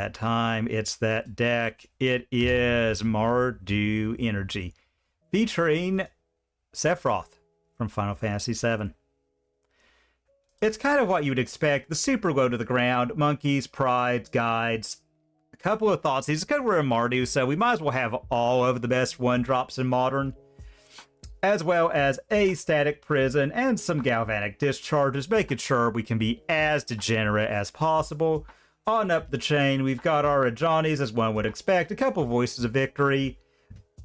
That time, it's that deck. It is Mardu Energy, featuring Sephiroth from Final Fantasy VII. It's kind of what you would expect. The super low to the ground, monkeys, prides, guides, a couple of thoughts. It's because we're in Mardu, so we might as well have all of the best one-drops in Modern, as well as a static prison and some galvanic discharges, making sure we can be as degenerate as possible. On up the chain, we've got our Ajani's, as one would expect, a couple Voices of Victory,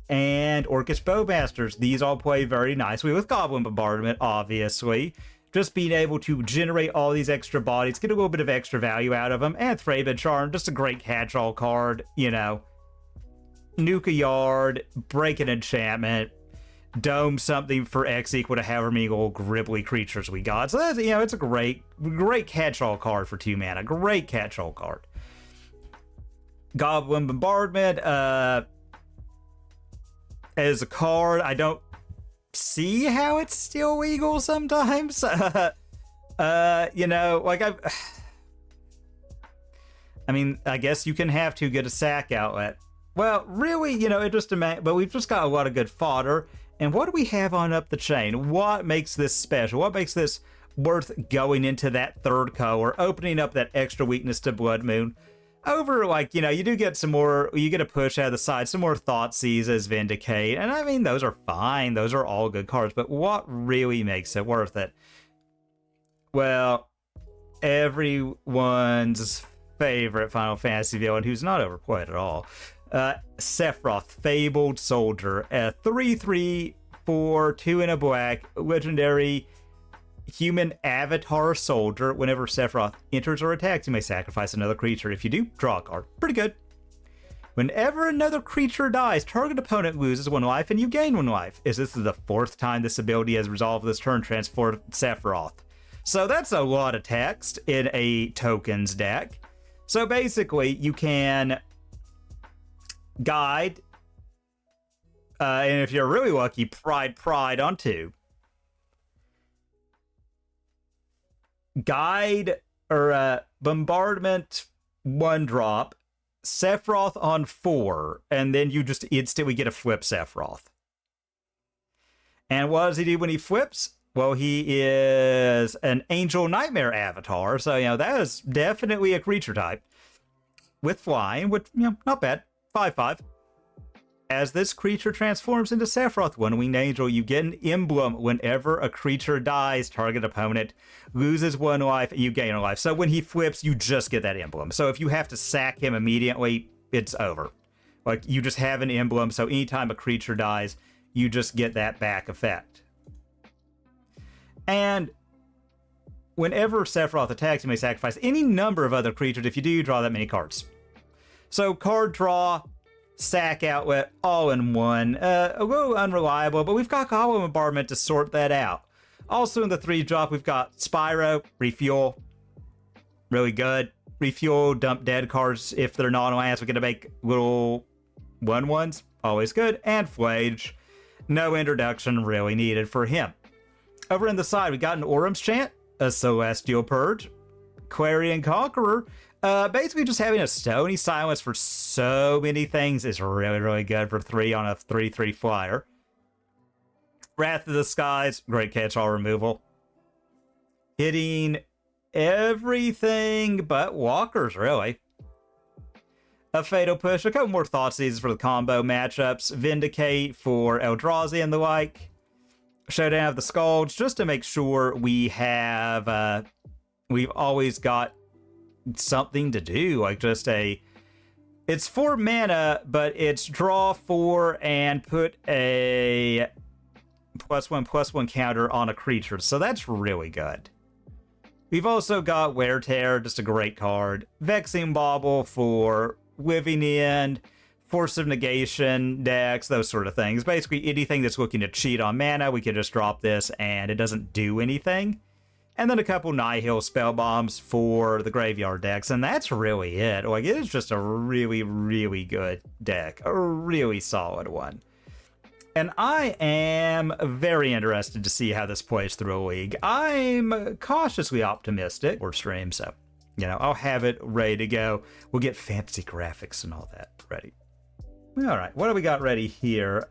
and Orcish Bowmasters. These all play very nicely with Goblin Bombardment, obviously. Just being able to generate all these extra bodies, get a little bit of extra value out of them, and Thraben Charm, just a great catch-all card, you know. Nuke a yard, break an enchantment, dome something for X equal to however many little gribbly creatures we got. So that's, you know, it's a great catch-all card for 2 mana. Great catch-all card. Goblin Bombardment, as a card, I don't see how it's still legal sometimes. You know, like I mean, I guess you can have to get a sack outlet. Well, really, you know, it just but we've just got a lot of good fodder. And what do we have on up the chain? What makes this special? What makes this worth going into that third color, opening up that extra weakness to Blood Moon? Over, like, you know, you do get some more, you get a push out of the side, some more Thoughtseizes as Vindicate, and I mean, those are fine, those are all good cards, but what really makes it worth it? Well, everyone's favorite Final Fantasy villain, who's not overplayed at all, Sephiroth, Fabled Soldier, a 3/3 for 2 and a black, legendary human avatar soldier. Whenever Sephiroth enters or attacks, you may sacrifice another creature. If you do, draw a card. Pretty good. Whenever another creature dies, target opponent loses 1 life and you gain 1 life. This is the 4th time this ability has resolved this turn, transform Sephiroth. So that's a lot of text in a tokens deck. So basically, you can guide, and if you're really lucky, pride on 2. Guide or bombardment 1-drop, Sephiroth on 4, and then you just instantly get a flip Sephiroth. And what does he do when he flips? Well, he is an Angel Nightmare avatar, so, you know, that is definitely a creature type. With flying, which, you know, not bad. 5/5. As this creature transforms into Sephiroth, One-Winged Angel, you get an emblem. Whenever a creature dies, target opponent loses 1 life, and you gain a life. So when he flips, you just get that emblem. So if you have to sack him immediately, it's over. Like, you just have an emblem, so anytime a creature dies, you just get that back effect. And whenever Sephiroth attacks, you may sacrifice any number of other creatures. If you do, draw that many cards. So card draw, sack outlet, all in one. A little unreliable, but we've got Goblin Bombardment to sort that out. Also in the 3-drop, we've got Spyro, refuel, really good. Refuel, dump dead cards if they're not on lands. We're going to make little 1/1s, always good. And Flage, no introduction really needed for him. Over in the side, we got an Orum's Chant, a Celestial Purge, Clarion Conqueror. Basically just having a Stony Silence for so many things is really, really good for 3 on a 3/3 flyer. Wrath of the Skies, great catch-all removal. Hitting everything but walkers, really. A Fatal Push, a couple more Thoughtseizes for the combo matchups. Vindicate for Eldrazi and the like. Showdown of the Skulls, just to make sure we have, we've always got something to do, like just it's 4 mana, but it's draw 4 and put a +1/+1 counter on a creature, so that's really good. We've also got Wear Tear, just a great card. Vexing Bauble for Living End, Force of Negation decks, those sort of things. Basically anything that's looking to cheat on mana, we can just drop this and it doesn't do anything. And then a couple Nihil spell bombs for the graveyard decks, and that's really it. Like, it is just a really, really good deck. A really solid one. And I am very interested to see how this plays through a league. I'm cautiously optimistic. Or stream, so you know, I'll have it ready to go. We'll get fancy graphics and all that ready. All right, what do we got ready here?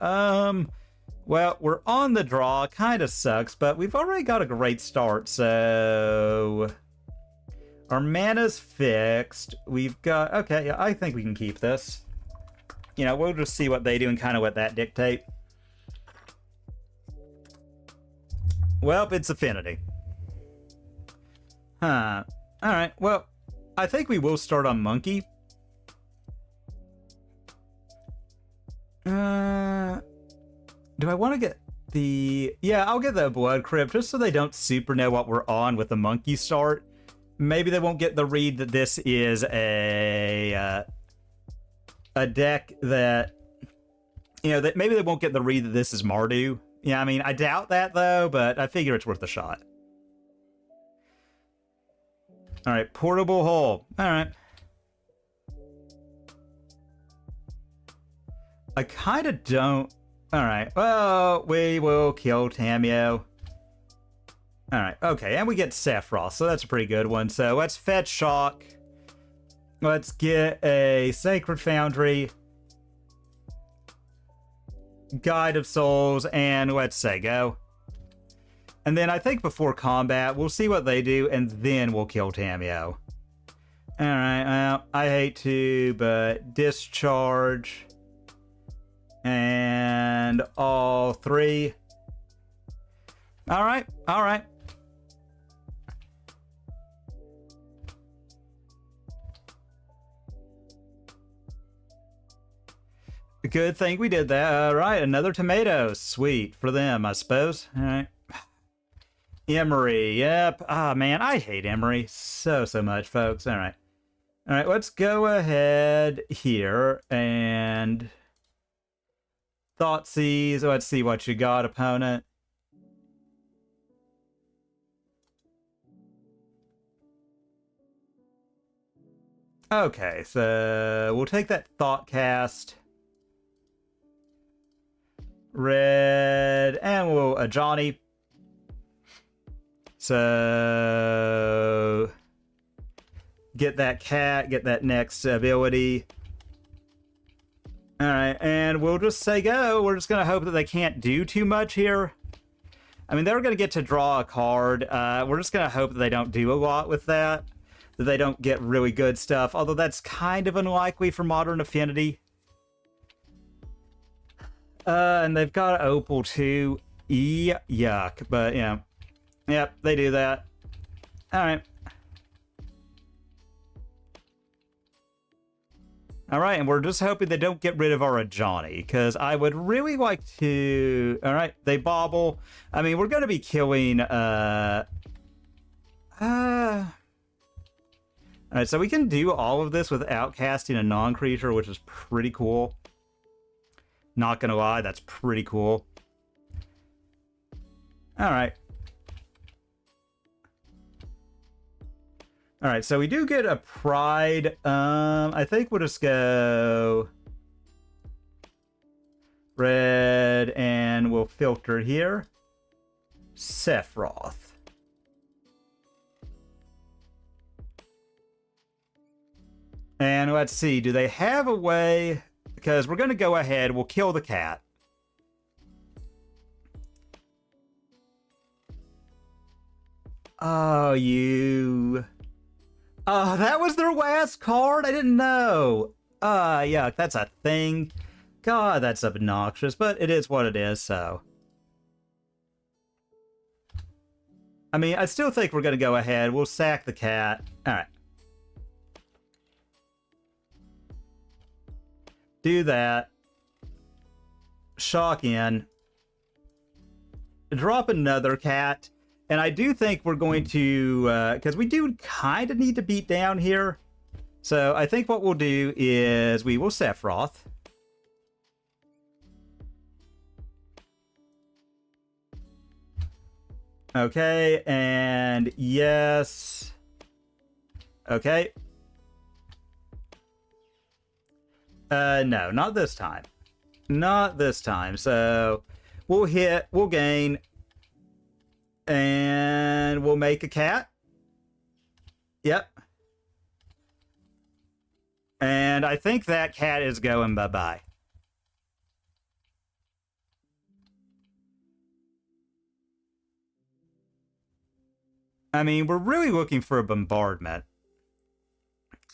Well, we're on the draw. Kind of sucks, but we've already got a great start. So our mana's fixed. We've got, okay, yeah, I think we can keep this. You know, we'll just see what they do and kind of what that dictate. Well, it's Affinity. Huh. All right, well, I think we will start on Monkey. Do I want to get the... Yeah, I'll get the Blood Crypt just so they don't super know what we're on with the Monkey start. Maybe they won't get the read that this is a deck that... You know, that maybe they won't get the read that this is Mardu. Yeah, I mean, I doubt that, though, but I figure it's worth a shot. All right, Portable Hole. All right. I kind of don't... All right, well, we will kill Tamiyo. All right, okay, and we get Sephiroth, so that's a pretty good one. So let's fetch Shock. Let's get a Sacred Foundry, Guide of Souls, and let's say go. And then I think before combat, we'll see what they do, and then we'll kill Tamiyo. All right, well, I hate to, but discharge. And all three. All right, all right. Good thing we did that. All right, another tomato. Sweet for them, I suppose. All right. Emery, yep. Ah, man, I hate Emery so much, folks. All right. All right, let's go ahead here and... Thoughtseize. Let's see what you got, opponent. Okay, so we'll take that Thoughtcast. Red, and we'll a Johnny. So get that cat, get that next ability. All right, and we'll just say go. We're just going to hope that they can't do too much here. I mean, they're going to get to draw a card. We're just going to hope that they don't do a lot with that. That they don't get really good stuff. Although that's kind of unlikely for Modern Affinity. And they've got Opal too. Yuck. But, yeah. Yep, they do that. All right. All right, and we're just hoping they don't get rid of our Johnny, because I would really like to... All right, they bobble. I mean, we're going to be killing... All right, so we can do all of this without casting a non-creature, which is pretty cool. Not going to lie, that's pretty cool. All right. All right, so we do get a Pride. I think we'll just go red, and we'll filter here. Sephiroth. And let's see, do they have a way? Because we're going to go ahead, we'll kill the cat. Oh, you... Oh, that was their last card? I didn't know. Yuck, that's a thing. God, that's obnoxious, but it is what it is, so. I mean, I still think we're going to go ahead. We'll sack the cat. All right. Do that. Shock in. Drop another cat. And I do think we're going to, because we do kind of need to beat down here. So I think what we'll do is we will Sephiroth. Okay, and yes. Okay. No, not this time. Not this time. So we'll hit, we'll gain. And we'll make a cat. Yep. And I think that cat is going bye-bye. I mean, we're really looking for a bombardment.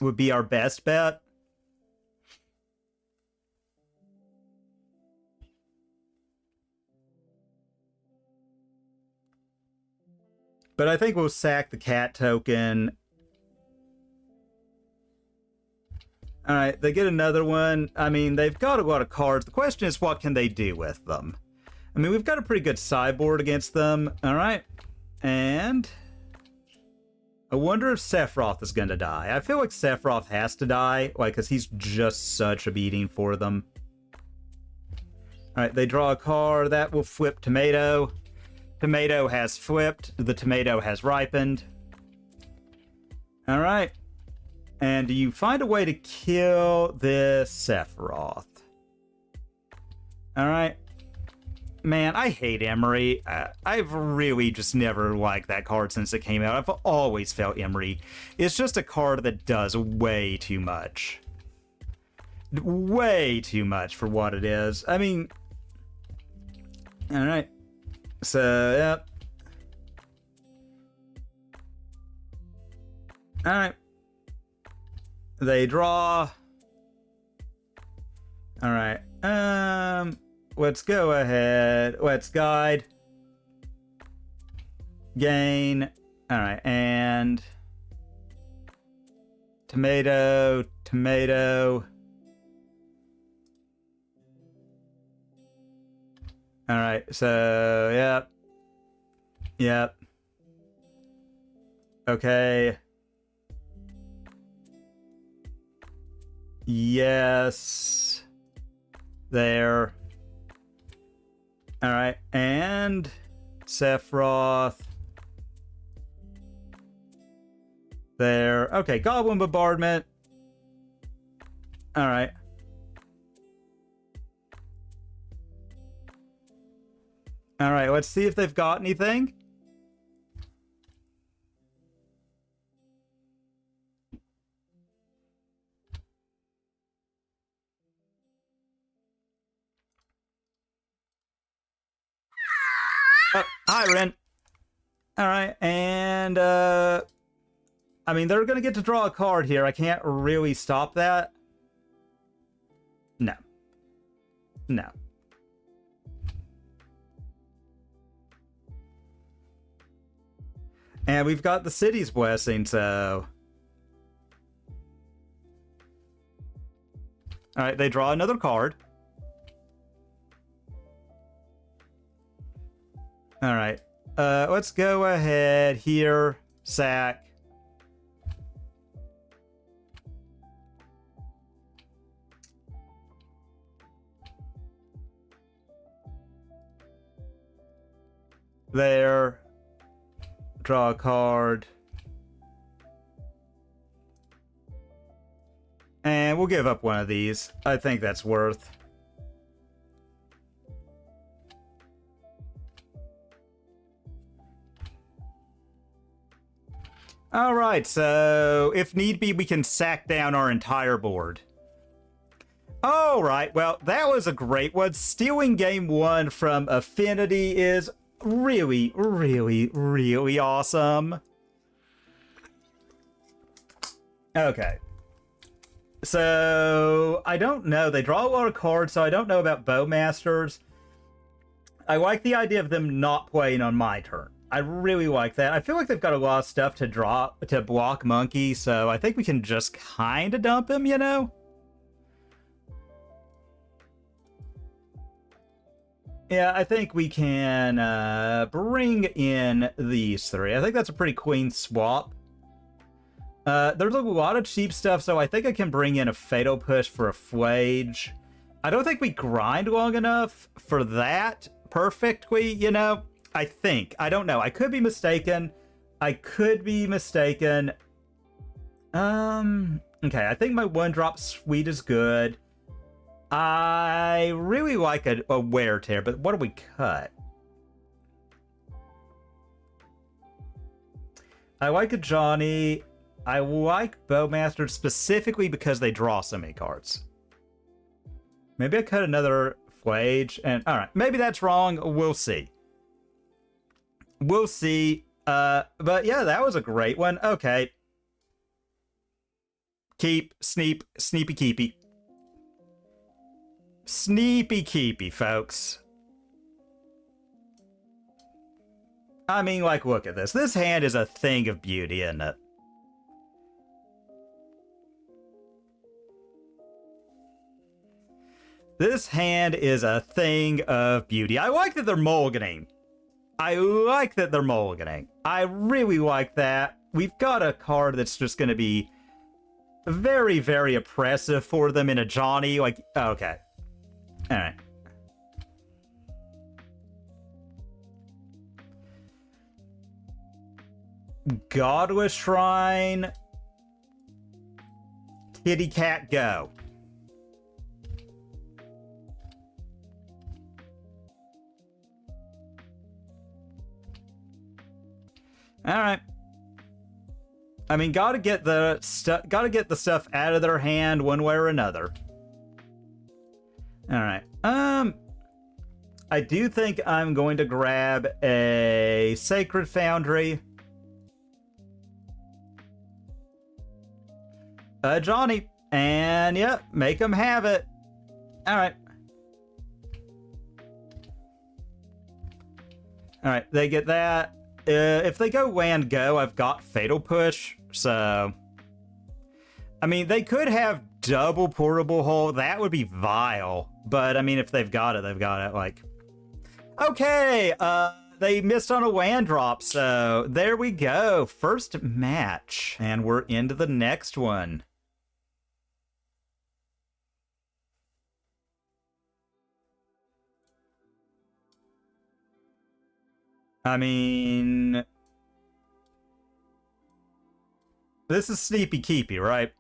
Would be our best bet. But I think we'll sack the cat token. Alright, they get another one. I mean, they've got a lot of cards. The question is, what can they do with them? I mean, we've got a pretty good sideboard against them. Alright. And I wonder if Sephiroth is going to die. I feel like Sephiroth has to die, like, because he's just such a beating for them. Alright, they draw a card. That will flip Tomato. Tomato has flipped. The tomato has ripened. Alright. And do you find a way to kill this Sephiroth? Alright. Man, I hate Emery. I've really just never liked that card since it came out. I've always felt Emery is just a card that does way too much. Way too much for what it is. I mean... Alright. So, yep. Alright. They draw. Alright. Let's go ahead. Let's guide. Gain. Alright, and tomato, tomato. Alright, so yep. Yep. Okay. Yes. There. Alright, and Sephiroth. There. Okay, Goblin Bombardment. Alright. Alright, let's see if they've got anything. Oh, hi, Ren. Alright, and, I mean, they're gonna get to draw a card here. I can't really stop that. No. No. And we've got the city's blessing, so... Alright, they draw another card. Alright, let's go ahead here, sack. There. Draw a card. And we'll give up one of these. I think that's worth. Alright, so if need be, we can sack down our entire board. Alright, well, that was a great one. Stealing game one from Affinity is really, really, really awesome. Okay. So, I don't know. They draw a lot of cards, so I don't know about Bowmasters. I like the idea of them not playing on my turn. I really like that. I feel like they've got a lot of stuff to draw to block Monkey, so I think we can just kind of dump him, you know? Yeah, I think we can bring in these three. I think that's a pretty clean swap. There's a lot of cheap stuff, so I think I can bring in a Fatal Push for a Flage. I don't think we grind long enough for that perfectly, you know? I think. I don't know. I could be mistaken. I could be mistaken. Okay, I think my one-drop Sweet is good. I really like a Wear Tear, but what do we cut? I like a Johnny. I like Bowmaster specifically because they draw so many cards. Maybe I cut another Flage, and alright, maybe that's wrong. We'll see. We'll see. But yeah, that was a great one. Okay. Keep, sneep, sneepy keepy. Sneepy keepy, folks. I mean, like, look at this. This hand is a thing of beauty, isn't it? This hand is a thing of beauty. I like that they're mulliganing. I like that they're mulliganing. I really like that. We've got a card that's just going to be very, very oppressive for them in a Johnny. Like, okay. Alright. Godless Shrine. Kitty Cat, go. Alright. I mean, gotta get the stuff out of their hand one way or another. Alright. I do think I'm going to grab a Sacred Foundry. Johnny. And, yeah, make them have it. Alright. Alright, they get that. If they go land go, I've got Fatal Push, so... I mean, they could have double Portable Hole. That would be vile. But, I mean, if they've got it, they've got it, like... Okay, they missed on a land drop, so there we go. First match. And we're into the next one. I mean... This is Sneepy Keepy, right?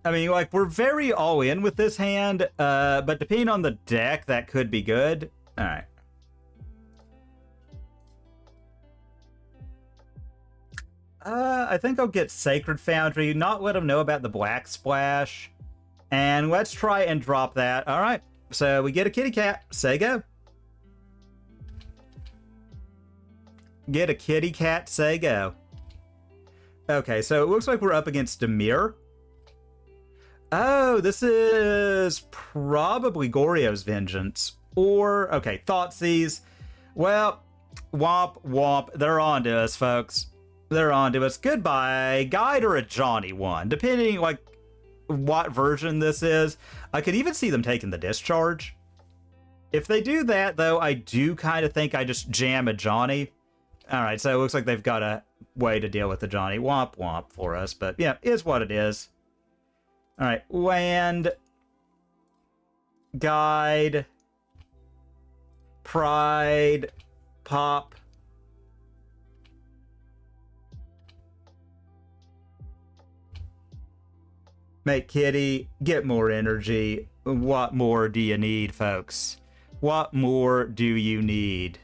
I mean, like, we're very all in with this hand, but depending on the deck, that could be good. Alright. I think I'll get Sacred Foundry, not let them know about the Black Splash. And let's try and drop that. All right, so we get a kitty cat. Say go. Get a kitty cat. Say go. Okay, so it looks like we're up against Demir. Oh, this is probably Goryo's Vengeance. Or, okay, Thoughtseize. Well, womp womp. They're on to us, folks. They're on to us. Goodbye. Guide or a Johnny one, depending, like, what version this is. I could even see them taking the discharge. If they do that, though, I do kind of think I just jam a Johnny. Alright, so it looks like they've got a way to deal with the Johnny. Womp womp for us, but yeah, is what it is. Alright, land. Guide. Pride. Pop. Make kitty, get more energy. What more do you need, folks? What more do you need?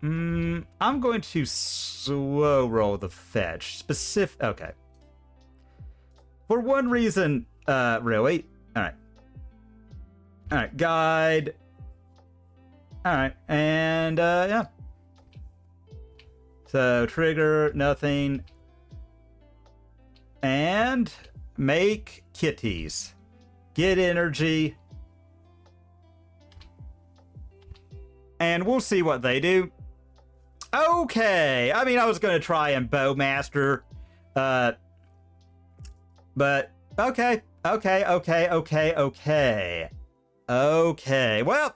I'm going to slow roll the fetch. Okay. For one reason, really. Alright. Alright, guide. Alright, and, yeah. So, trigger, nothing. And make kitties. Get energy. And we'll see what they do. Okay. I mean, I was going to try and Bowmaster. But okay. Okay. Well,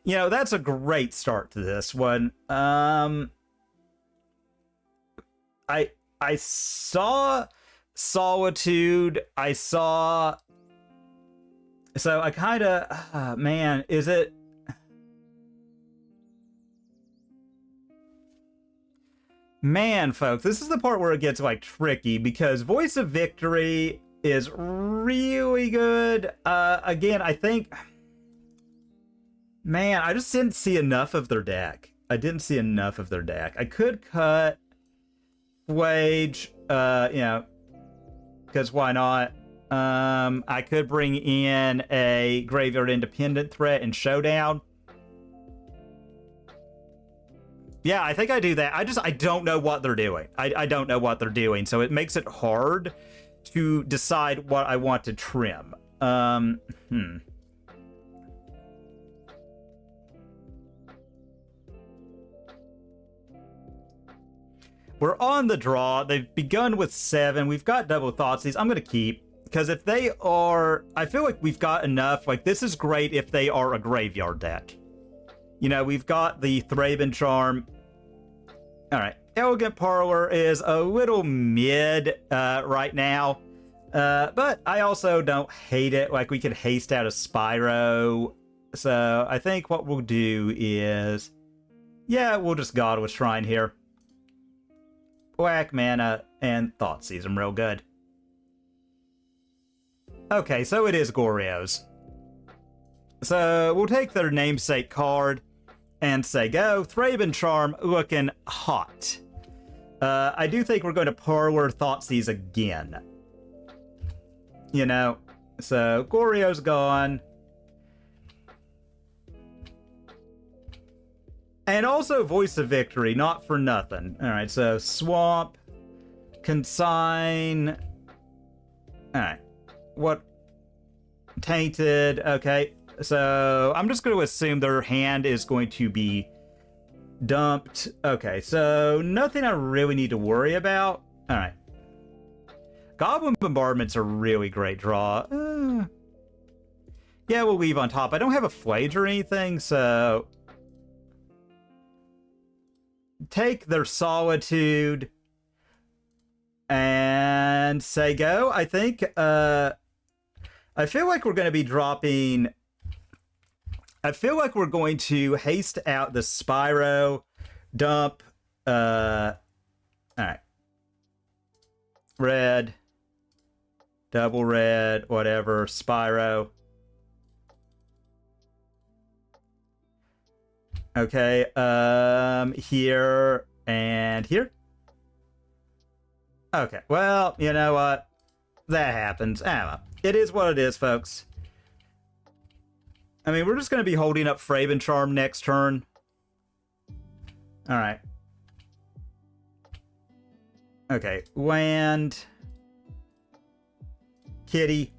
you know, that's a great start to this one. I saw Solitude. I saw... So I kind of... man, is it... Man, folks, this is the part where it gets, like, tricky, because Voice of Victory is really good. Again, I think... Man, I just didn't see enough of their deck. I didn't see enough of their deck. I could cut Wage, you know, because why not? I could bring in a Graveyard Independent threat in Showdown. Yeah, I think I do that. I don't know what they're doing. I don't know what they're doing, so it makes it hard to decide what I want to trim. We're on the draw. They've begun with 7. We've got double Thoughtseize. I'm going to keep, because if they are... I feel like we've got enough. Like, this is great if they are a graveyard deck. You know, we've got the Thraben Charm. All right. Elegant Parlor is a little mid right now. But I also don't hate it. Like, we could haste out a Spyro. So I think what we'll do is... Yeah, we'll just Godless Shrine here. Black mana and Thoughtseize them real good. Okay, so it is Goryo's. So we'll take their namesake card and say go. Thraben Charm looking hot. I do think we're going to Parlor Thoughtseize again. You know, so Goryo's gone. And also Voice of Victory, not for nothing. All right, so Swamp, Consign. All right, what? Tainted. Okay, so I'm just going to assume their hand is going to be dumped. Okay, so nothing I really need to worry about. All right. Goblin Bombardment's a really great draw. Yeah, we'll leave on top. I don't have a Flage or anything, so... Take their Solitude and say go. I think I feel like we're going to be dropping... I feel like we're going to haste out the Spyro, dump, all right, red, double red, whatever, Spyro. Okay, here and here. Okay, well, you know what? That happens. I don't know. It is what it is, folks. I mean, we're just going to be holding up Thraben Charm next turn. Alright. Okay, land. Kitty.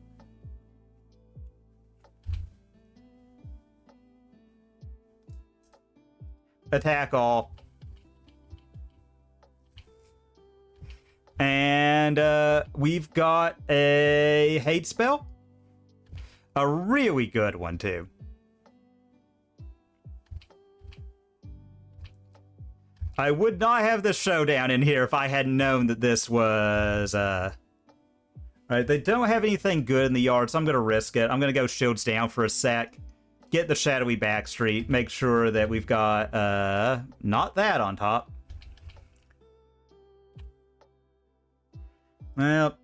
Attack all. And we've got a hate spell. A really good one, too. I would not have this showdown in here if I had known that this was... Alright, they don't have anything good in the yard, so I'm going to risk it. I'm going to go shields down for a sec. Get the shadowy backstreet. Make sure that we've got, not that on top. Well,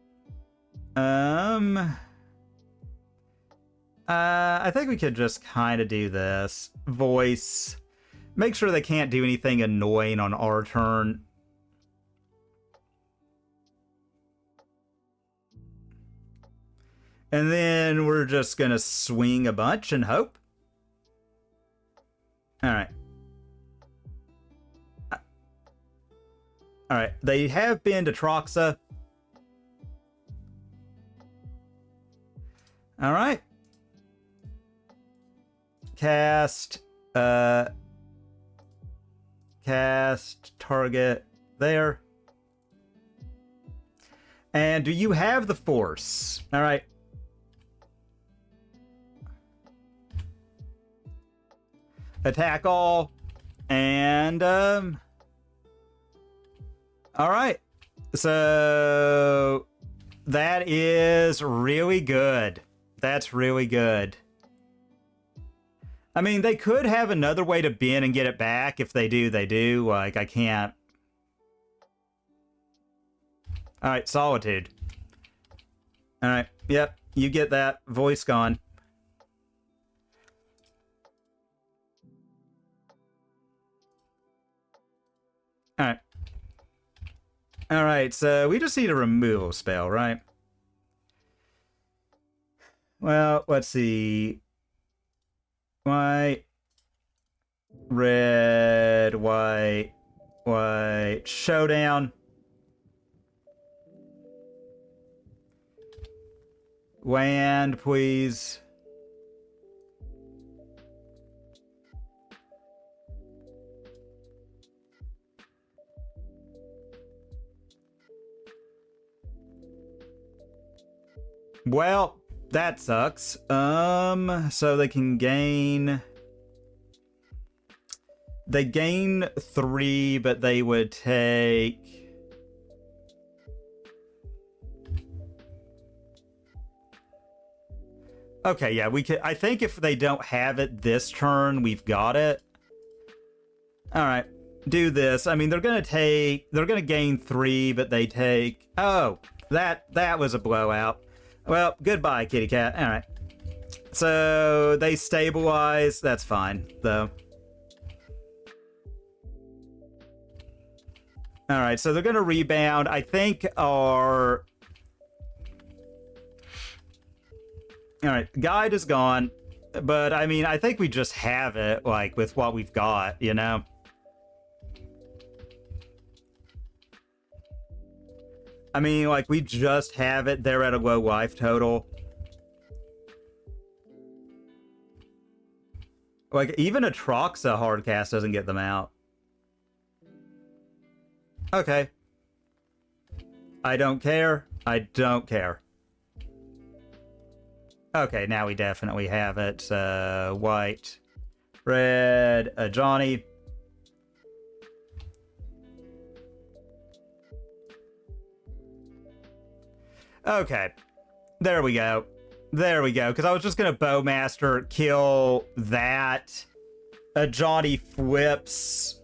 I think we could just kind of do this. Voice. Make sure they can't do anything annoying on our turn. And then we're just gonna swing a bunch and hope. Alright. Alright, they have been to Troxa. Alright. Cast, cast, target, there. And do you have the force? Alright. Attack all. And, alright. So, that is really good. That's really good. I mean, they could have another way to bin and get it back. If they do, they do. Like, I can't. Alright, Solitude. Alright, yep, you get that. Voice gone. Alright. Alright, so we just need a removal spell, right? Well, let's see. White, red, white, white, showdown. Land, please. Well, that sucks. So they can gain... They gain 3, but they would take... Okay, yeah, we could... I think if they don't have it this turn, we've got it. Alright, do this. I mean, they're gonna take... They're gonna gain 3, but they take... Oh, that was a blowout. Well, goodbye, kitty cat. Alright. So, they stabilize. That's fine, though. Alright, so they're gonna rebound. I think our... Alright, guide is gone. But, I mean, I think we just have it, like, with what we've got, you know? I mean, like, we just have it. They're at a low life total. Like, even a Troxa hardcast doesn't get them out. Okay. I don't care. I don't care. Okay, now we definitely have it. White, red, Johnny. Okay, there we go. There we go, because I was just going to Bowmaster, kill that. Johnny flips.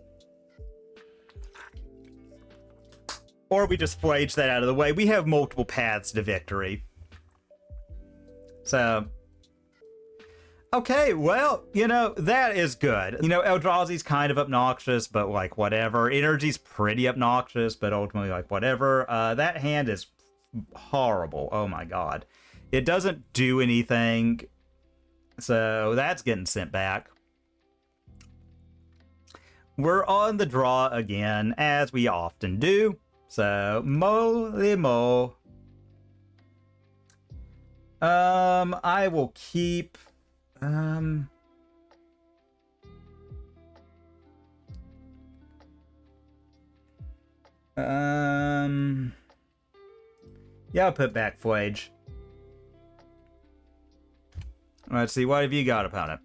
Or we just flage that out of the way. We have multiple paths to victory. So... Okay, well, you know, that is good. You know, Eldrazi's kind of obnoxious, but, like, whatever. Energy's pretty obnoxious, but ultimately, like, whatever. That hand is horrible. Oh my god. It doesn't do anything. So that's getting sent back. We're on the draw again, as we often do. So, moly mo. I will keep... Yeah, I'll put back Flage. Let's see, what have you got, opponent?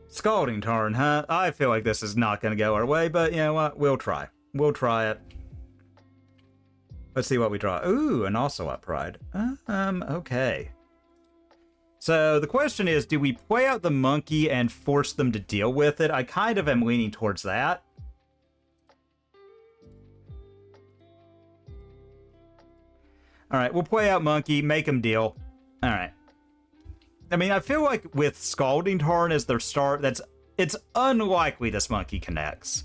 Scalding Tarn, huh? I feel like this is not going to go our way, but you know what? We'll try. We'll try it. Let's see what we draw. Ooh, an Ocelot Pride. Okay. So the question is, do we play out the monkey and force them to deal with it? I kind of am leaning towards that. Alright, we'll play out monkey, make them deal. Alright. I mean, I feel like with Scalding Tarn as their start, it's unlikely this monkey connects.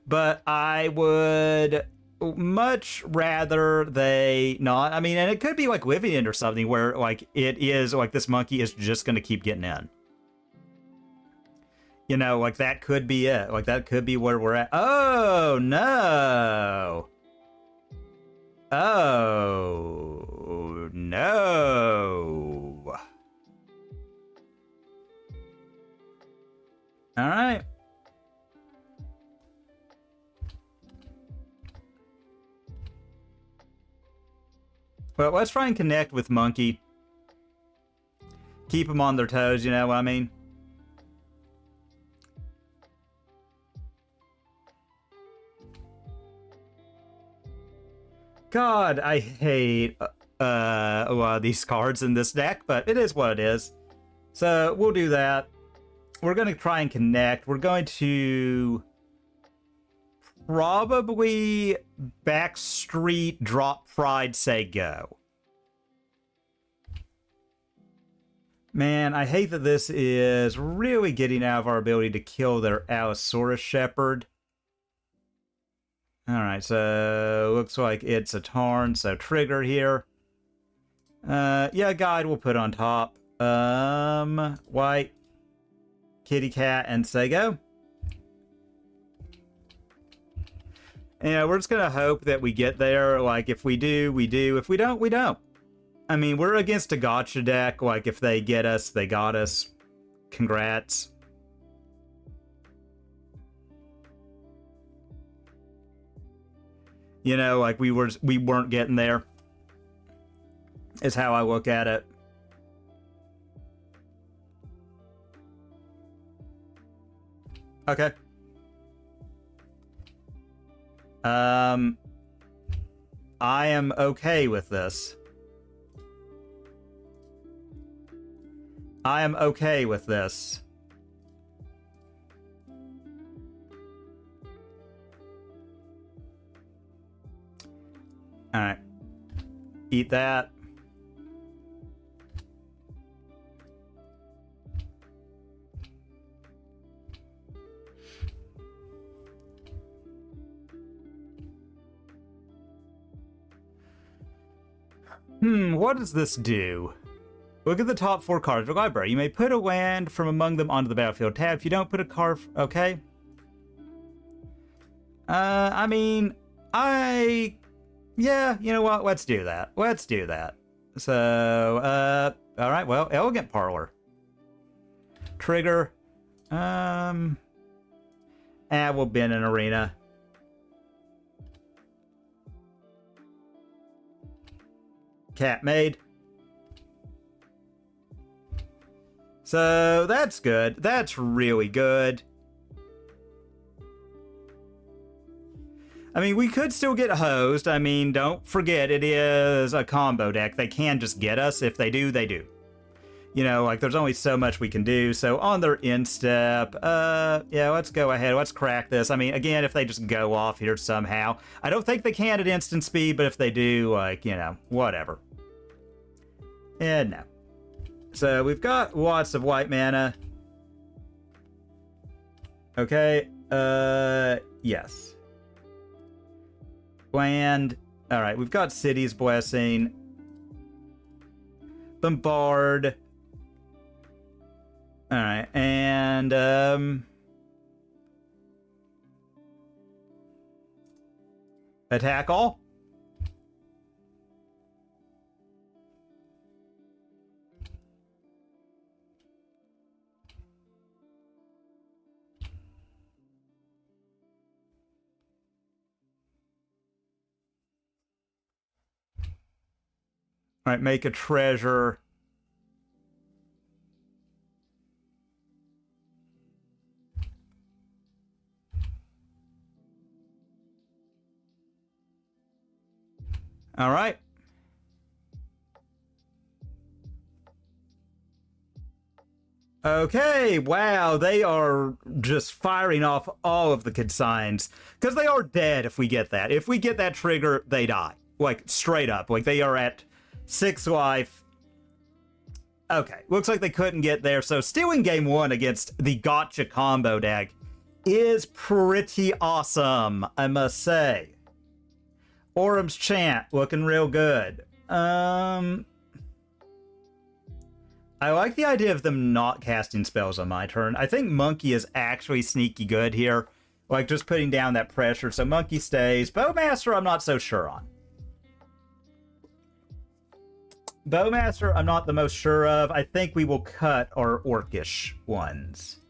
But I would much rather they not. I mean, and it could be like Living End or something where, like, it is, like, this monkey is just going to keep getting in. You know, like, that could be it. Like, that could be where we're at. Oh, no. Oh, no. All right. Well, let's try and connect with Monkey. Keep them on their toes, you know what I mean? God, I hate a lot of these cards in this deck, but it is what it is. So we'll do that. We're going to try and connect. We're going to probably backstreet, drop Pride, say go. Man, I hate that this is really getting out of our ability to kill their Allosaurus Shepherd. Alright, so looks like it's a Tarn, so trigger here. Yeah, guide we'll put on top. White, kitty cat, and say go. And we're just gonna hope that we get there. Like, if we do, we do. If we don't, we don't. I mean, we're against a gotcha deck. Like, if they get us, they got us. Congrats. You know, like, we weren't getting there. Is how I look at it. Okay. I am okay with this. I am okay with this. Alright. Eat that. What does this do? Look at the top 4 cards of your library. You may put a land from among them onto the battlefield tab. If you don't put a card... Okay. I mean... Yeah, you know what? Let's do that. Let's do that. So, alright, well, Elegant Parlor. Trigger. We'll bin an arena. Cat made. So that's good. That's really good. I mean, we could still get hosed. I mean, don't forget, it is a combo deck. They can just get us. If they do, they do. You know, like, there's only so much we can do. So on their instep, yeah, let's go ahead. Let's crack this. I mean, again, if they just go off here somehow. I don't think they can at instant speed, but if they do, like, you know, whatever. And no. So we've got lots of white mana. Okay, yes. Land. Alright, we've got City's Blessing. Bombard. Alright, and, attack all? Alright, make a treasure. Alright. Okay, wow, they are just firing off all of the consigns. Because they are dead if we get that. If we get that trigger, they die. Like, straight up. Like, they are at 6 life. Okay, looks like they couldn't get there. So stealing game 1 against the gotcha combo deck is pretty awesome, I must say. Orum's Chant, looking real good. I like the idea of them not casting spells on my turn. I think Monkey is actually sneaky good here. Like, just putting down that pressure. So Monkey stays. Bowmaster, I'm not so sure on. Bowmaster, I'm not the most sure of. I think we will cut our Orcish ones.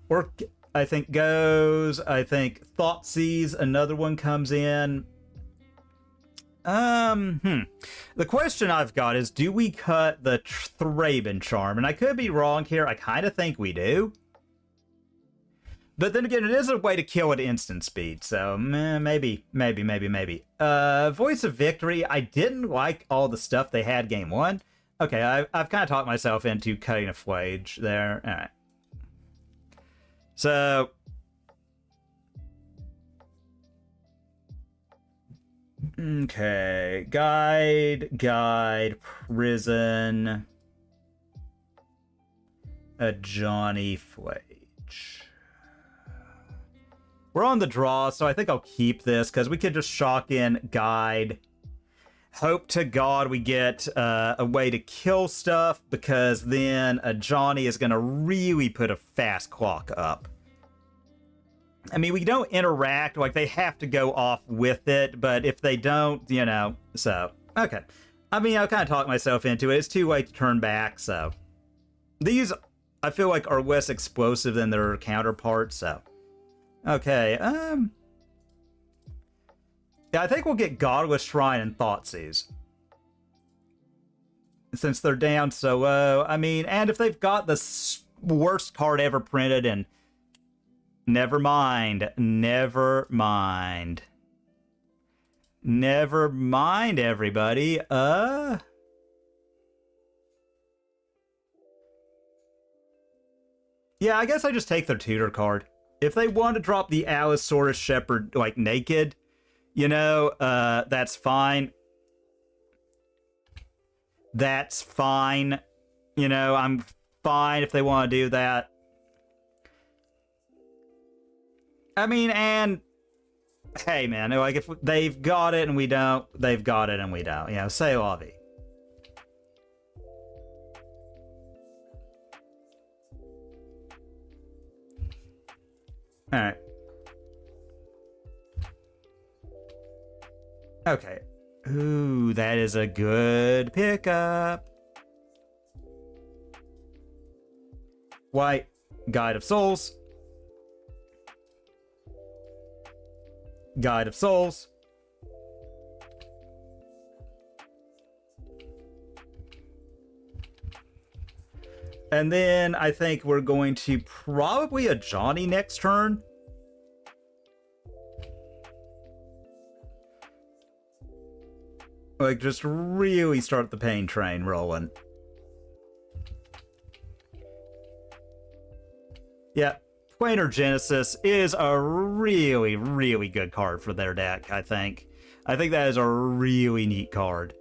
Orc, I think, goes. I think Thoughtseize, another one comes in. The question I've got is, do we cut the Thraben Charm? And I could be wrong here. I kind of think we do. But then again, it is a way to kill at instant speed, so maybe. Voice of Victory, I didn't like all the stuff they had game 1. Okay, I've kind of talked myself into cutting a Flage there. All right. So... Okay, guide, prison... a Johnny Flage. We're on the draw, so I think I'll keep this, because we could just shock in Guide. Hope to God we get a way to kill stuff, because then a Johnny is going to really put a fast clock up. I mean, we don't interact, like, they have to go off with it, but if they don't, you know, so, okay. I mean, I'll kind of talk myself into it. It's too late to turn back, so. These, I feel like, are less explosive than their counterparts, so. Okay, yeah, I think we'll get Godless Shrine and Thoughtseize. Since they're down so low. I mean, and if they've got the worst card ever printed, and never mind, never mind. Never mind, everybody. Yeah, I guess I just take their tutor card. If they want to drop the Allosaurus Shepherd, like, naked, you know, that's fine. That's fine. You know, I'm fine if they want to do that. I mean, and hey, man, like, if they've got it and we don't, they've got it and we don't. You know, say la vie. All right. Okay. Ooh, that is a good pickup. White, Guide of Souls. Guide of Souls. And then I think we're going to probably a Johnny next turn. Like, just really start the pain train rolling. Yeah, Planar Genesis is a really, really good card for their deck, I think. I think that is a really neat card.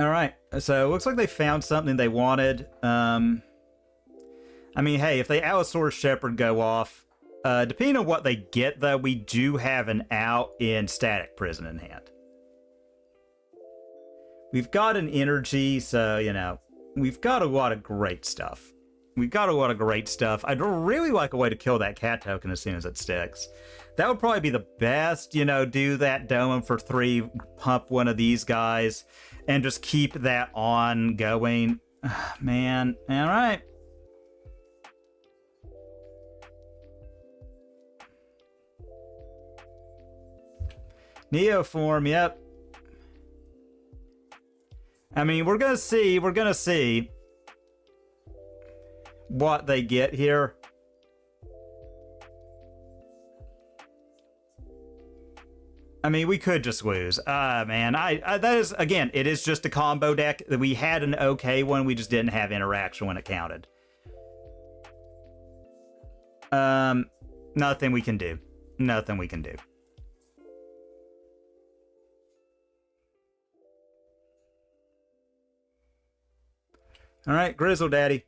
Alright, so it looks like they found something they wanted. I mean, hey, if they Allosaurus Shepherd go off, depending on what they get, though, we do have an out in Static Prison in hand. We've got an energy, so, you know, we've got a lot of great stuff. We've got a lot of great stuff. I'd really like a way to kill that cat token as soon as it sticks. That would probably be the best, you know, do that dome for 3, pump one of these guys, and just keep that on going. Man, all right. Neoform, yep. I mean, we're gonna see what they get here. I mean, we could just lose. Man, that is, again, it is just a combo deck. We had an okay one, we just didn't have interaction when it counted. Nothing we can do. Nothing we can do. All right, Grizzle Daddy.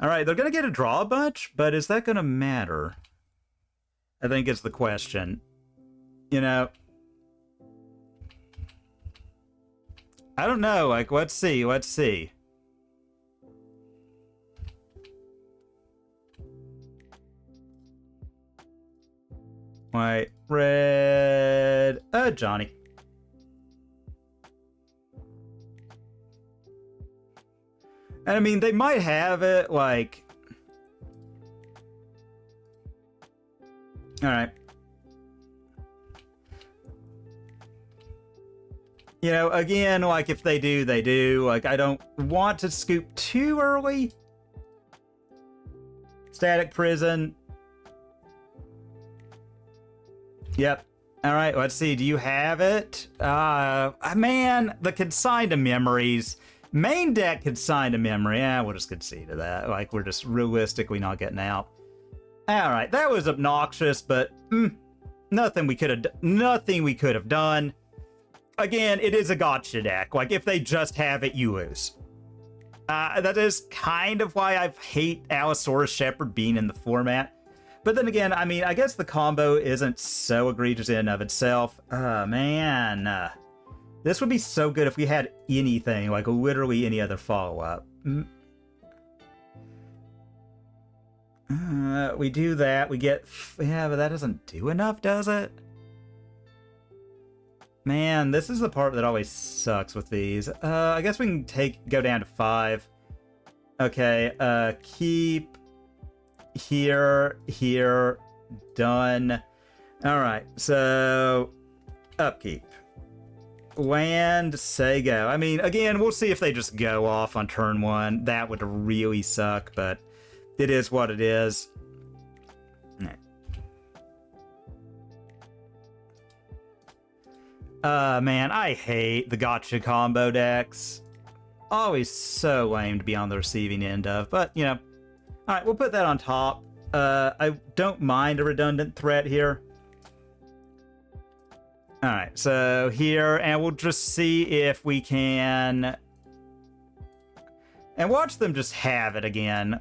All right, they're going to get a draw a bunch, but is that going to matter? I think it's the question. You know, I don't know. Like, let's see. Let's see. White, red, Johnny. And I mean, they might have it, like... Alright. You know, again, like, if they do, they do. Like, I don't want to scoop too early. Static Prison. Yep. Alright, let's see. Do you have it? Man, the Consigned to Memories... Main deck Consigned to Memory. We'll just concede to that. Like, we're just realistically not getting out. Alright, that was obnoxious, but nothing we could have done. again, it is a gotcha deck. Like, if they just have it, you lose. That is kind of why I hate Allosaurus Shepherd being in the format. But then again, I mean, I guess the combo isn't so egregious in and of itself. Man. This would be so good if we had anything, like literally any other follow-up. We do that, we get... Yeah, but that doesn't do enough, does it? Man, this is the part that always sucks with these. I guess we can go down to 5. Okay, keep... Here, done. Alright, so... Upkeep. Land, say go. I mean, again, we'll see if they just go off on turn 1. That would really suck, but it is what it is. Man, I hate the gotcha combo decks. Always so lame to be on the receiving end of, but, you know. Alright, we'll put that on top. I don't mind a redundant threat here. Alright, so here, and we'll just see if we can... And watch them just have it again.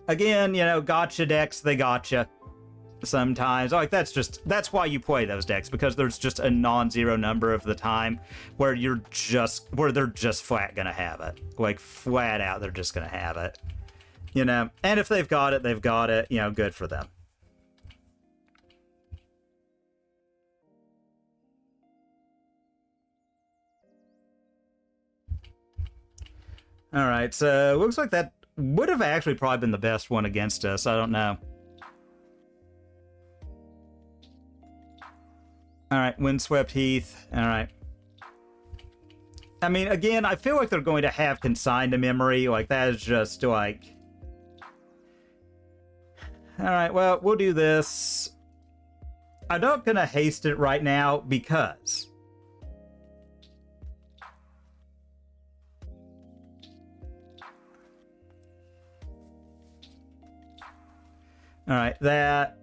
Again, you know, gotcha decks, they gotcha. Sometimes. Like, that's why you play those decks, because there's just a non-zero number of the time where they're just flat gonna have it. Like, flat out, they're just gonna have it. You know, and if they've got it, they've got it. You know, good for them. Alright, so looks like that would have actually probably been the best one against us. I don't know. Alright, Windswept Heath. Alright. I mean, again, I feel like they're going to have consigned to memory. Like, that is just, like... Alright, well, we'll do this. I'm not gonna haste it right now, because... Alright, that...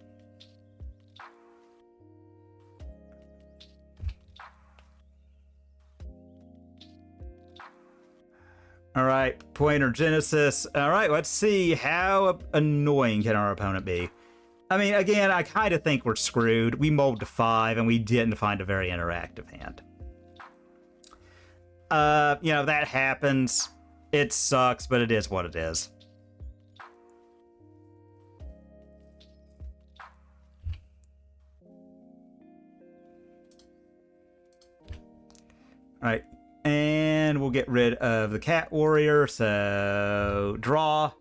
Alright, Pointer Genesis. Alright, let's see how annoying can our opponent be. I mean, again, I kind of think we're screwed. We mulled to 5, and we didn't find a very interactive hand. You know, that happens. It sucks, but it is what it is. Alright, and we'll get rid of the Cat Warrior, so draw.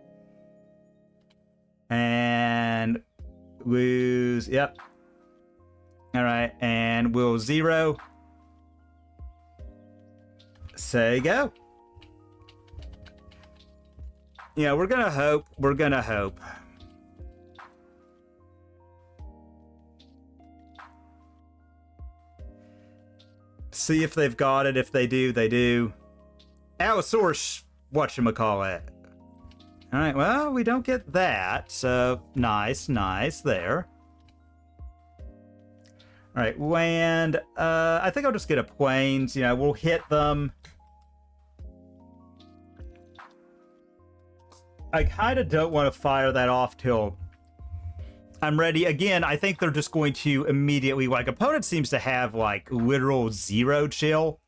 And lose, yep. Alright, and we'll 0. Say go. Yeah, we're gonna hope. See if they've got it. If they do, they do. Allosaurus, whatchamacallit. Alright, well, we don't get that, so nice there. Alright, land. I think I'll just get a plains. You know, we'll hit them. I kind of don't want to fire that off till I'm ready. Again, I think they're just going to immediately, like, opponent seems to have, like, literal 0 chill.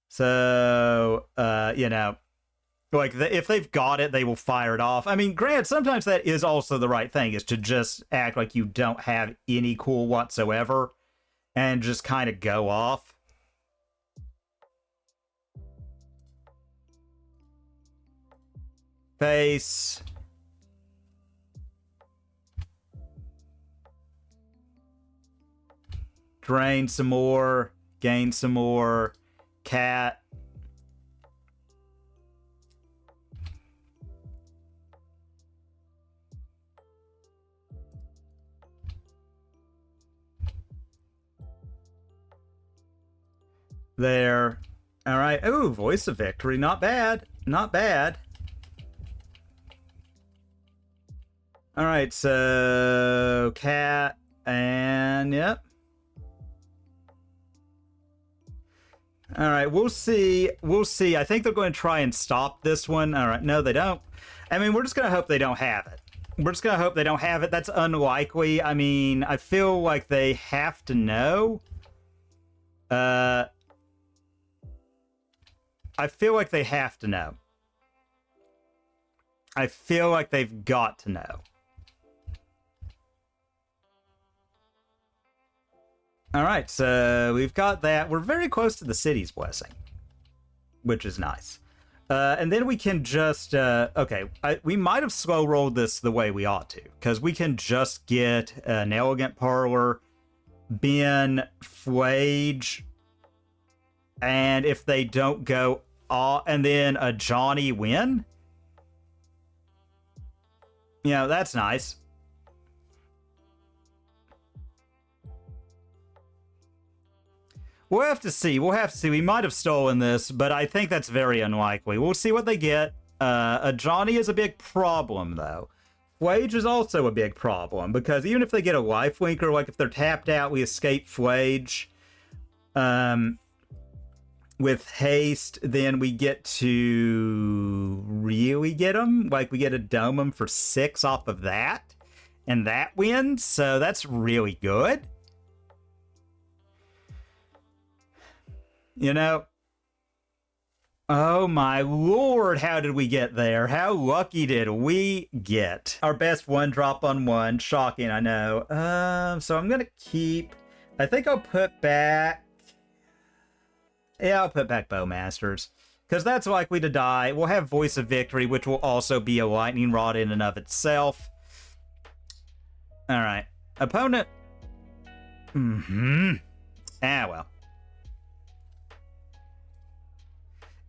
So, you know, like, if they've got it, they will fire it off. I mean, granted, sometimes that is also the right thing, is to just act like you don't have any cool whatsoever and just kind of go off. Face. Drain some more. Gain some more. Cat. There. All right. Ooh, Voice of Victory. Not bad. Not bad. All right, so cat and yep. All right, we'll see. We'll see. I think they're going to try and stop this one. All right, no, they don't. I mean, we're just going to hope they don't have it. We're just going to hope they don't have it. That's unlikely. I mean, I feel like they have to know. I feel like they have to know. I feel like they've got to know. All right, so we've got that. We're very close to the city's blessing, which is nice. And then we can just, okay, we might have slow rolled this the way we ought to, because we can just get an Elegant Parlor, Ben, Flage, and if they don't go, and then a Johnny win. You know, that's nice. We'll have to see. We'll have to see. We might have stolen this, but I think that's very unlikely. We'll see what they get. A Johnny is a big problem, though. Flage is also a big problem, because even if they get a lifelink, or like if they're tapped out, we escape Flage. With haste, then we get to really get them. Like, we get a dome them for 6 off of that, and that wins, so that's really good. You know? Oh my lord, how did we get there? How lucky did we get? Our best 1-drop on 1. Shocking, I know. So I'm gonna keep... I think I'll put back... Yeah, I'll put back Bowmasters, because that's likely to die. We'll have Voice of Victory, which will also be a lightning rod in and of itself. Alright. Opponent... Ah, well.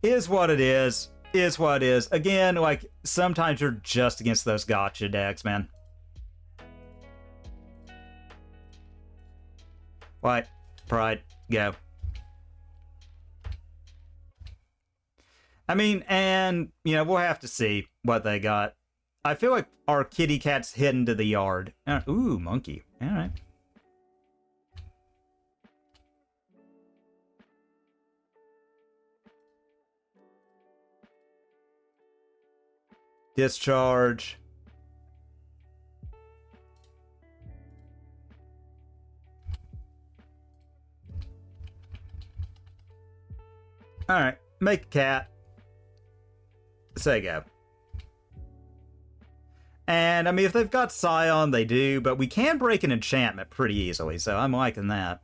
Is what it is. Is what it is. Again, like, sometimes you're just against those gotcha decks, man. What? Pride. Go. I mean, and, you know, we'll have to see what they got. I feel like our kitty cat's hidden to the yard. Ooh, monkey. All right. Discharge. All right. Make a cat. Say go. And, I mean, if they've got Scion, they do, but we can break an enchantment pretty easily, so I'm liking that.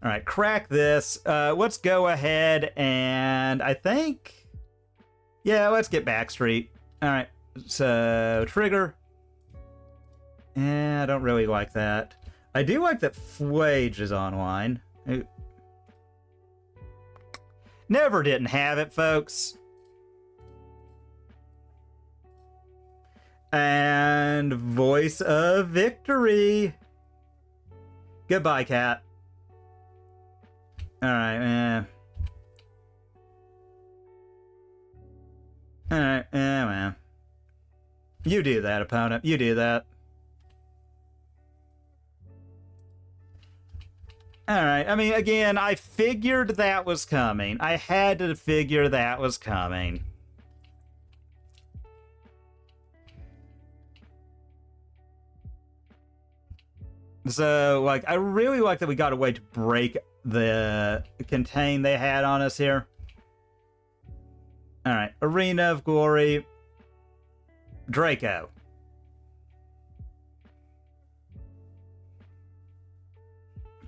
Alright, crack this. Let's go ahead and I think... Yeah, let's get Backstreet. Alright, so trigger. I don't really like that. I do like that Flage is online. Never didn't have it, folks. And Voice of Victory. Goodbye, cat. Alright, man. Alright, man. You do that, opponent. You do that. Alright, I mean, again, I figured that was coming. I had to figure that was coming. So, like, I really like that we got a way to break the contain they had on us here. Alright, Arena of Glory. Draco.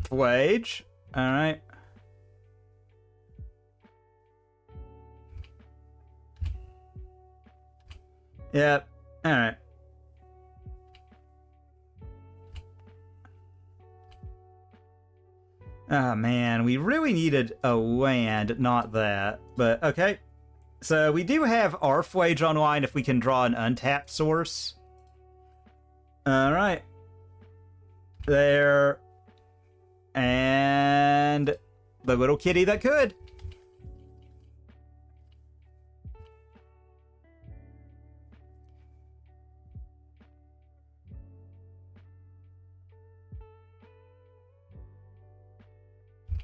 Flage. Alright. Yep. Alright. Oh man, we really needed a land, not that. But okay. So we do have our Flage online if we can draw an untapped source. Alright. There. And the little kitty that could.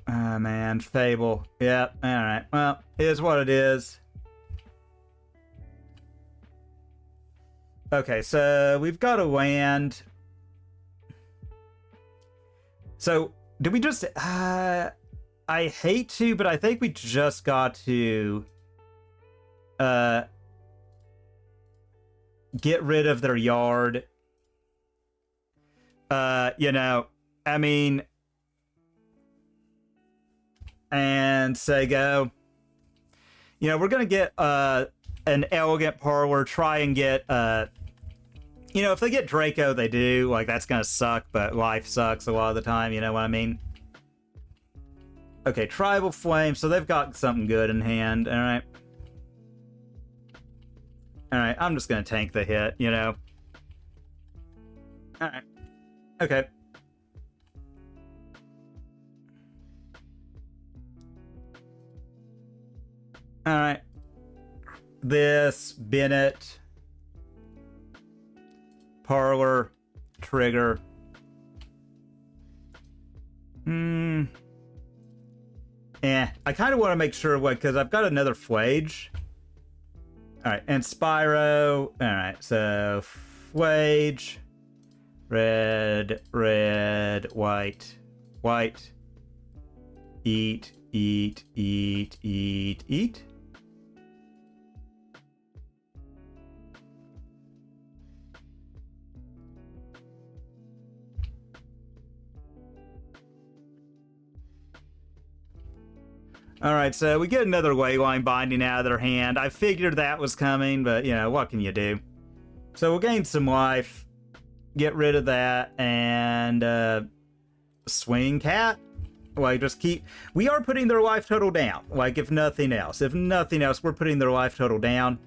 Oh man. And Fable. Yep, alright. Well, it is what it is. Okay, so we've got a land. So, do we just... I hate to, but I think we just got to... get rid of their yard. You know, I mean... And say go. You know, we're gonna get an elegant parlor, try and get you know, if they get Draco, they do. Like, that's gonna suck, but life sucks a lot of the time, you know what I mean? Okay, Tribal Flame, so they've got something good in hand, alright. Alright, I'm just gonna tank the hit, you know? Alright. Okay. Alright. This, Bennett... Parlor, trigger. I kind of want to make sure what, because I've got another Flage. Alright, and Spyro. Alright, so Flage. Red, red, white, white. Eat, eat, eat, eat, eat. Alright, so we get another Wayline Binding out of their hand. I figured that was coming, but, you know, what can you do? So we'll gain some life, get rid of that, and, swing cat? Like, just keep... We are putting their life total down, like, if nothing else. If nothing else, we're putting their life total down.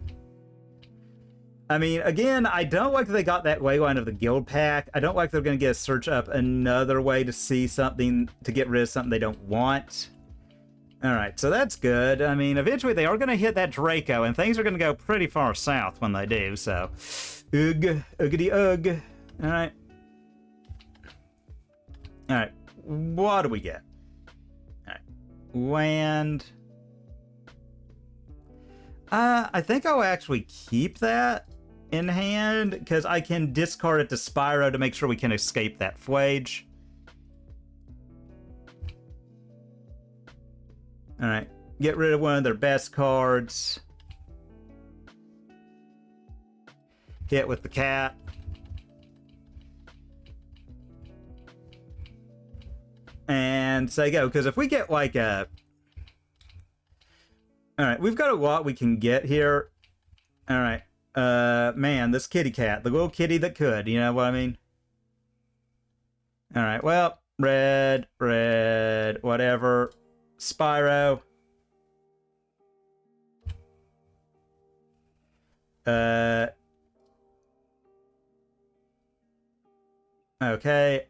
I mean, again, I don't like that they got that Wayline of the Guild Pack. I don't like they're going to get a search up another way to see something, to get rid of something they don't want. Alright, so that's good. I mean, eventually they are going to hit that Draco, and things are going to go pretty far south when they do, so... Ugh, uggity ugh. Alright. Alright, what do we get? Alright, land... I think I'll actually keep that in hand, because I can discard it to Spyro to make sure we can escape that Flage. Alright, get rid of one of their best cards. Hit with the cat. And say go, because if we get like a... Alright, we've got a lot we can get here. Alright, man, this kitty cat, the little kitty that could, you know what I mean? Alright, well, red, red, whatever. Spyro. Okay.